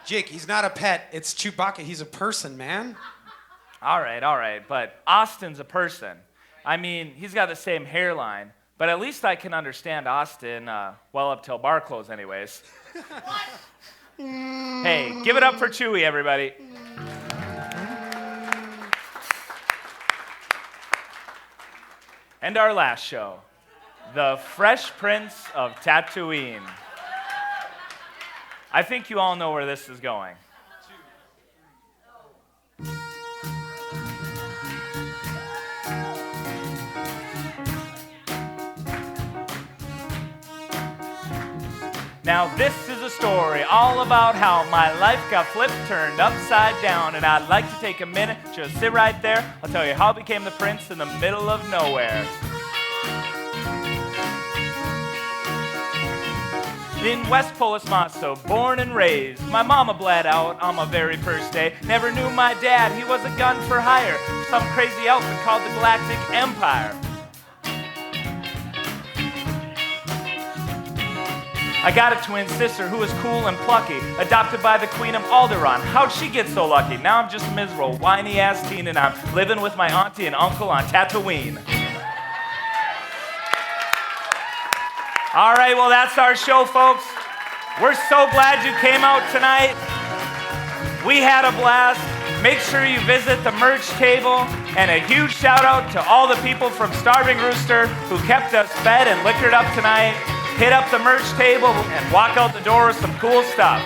Jake, he's not a pet. It's Chewbacca. He's a person, man. All right, but Austin's a person. I mean, he's got the same hairline, but at least I can understand Austin, well up till bar close anyways. Hey, give it up for Chewie, everybody. And our last show, The Fresh Prince of Tatooine. I think you all know where this is going. Now this is a story all about how my life got flipped, turned upside down, and I'd like to take a minute, just sit right there. I'll tell you how I became the prince in the middle of nowhere. In West Polis Masto, born and raised, my mama bled out on my very first day. Never knew my dad, he was a gun for hire, some crazy outfit called the Galactic Empire. I got a twin sister who was cool and plucky, adopted by the Queen of Alderaan. How'd she get so lucky? Now I'm just a miserable, whiny-ass teen, and I'm living with my auntie and uncle on Tatooine. All right, well, that's our show, folks. We're so glad you came out tonight. We had a blast. Make sure you visit the merch table, and a huge shout-out to all the people from Starving Rooster who kept us fed and liquored up tonight. Hit up the merch table and walk out the door with some cool stuff.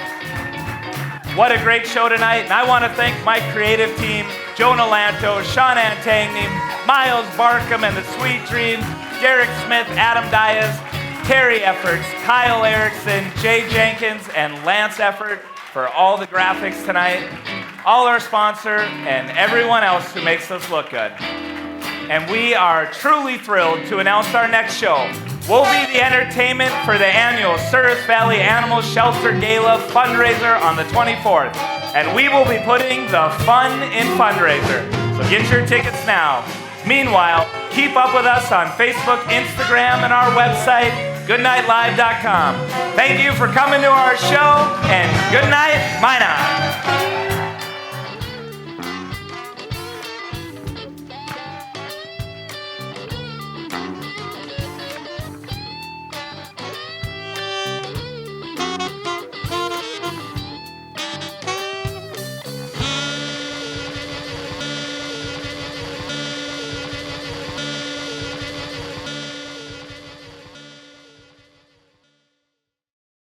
What a great show tonight, and I want to thank my creative team, Jonah Lanto, Sean Antagny, Miles Barkham and the Sweet Dreams, Derek Smith, Adam Diaz, Terry Efforts, Kyle Erickson, Jay Jenkins, and Lance Effort for all the graphics tonight, all our sponsor, and everyone else who makes us look good. And we are truly thrilled to announce our next show. We'll be the entertainment for the annual Surrey Valley Animal Shelter Gala fundraiser on the 24th. And we will be putting the fun in fundraiser. So get your tickets now. Meanwhile, keep up with us on Facebook, Instagram, and our website, goodnightlive.com. Thank you for coming to our show, and good night, Minot.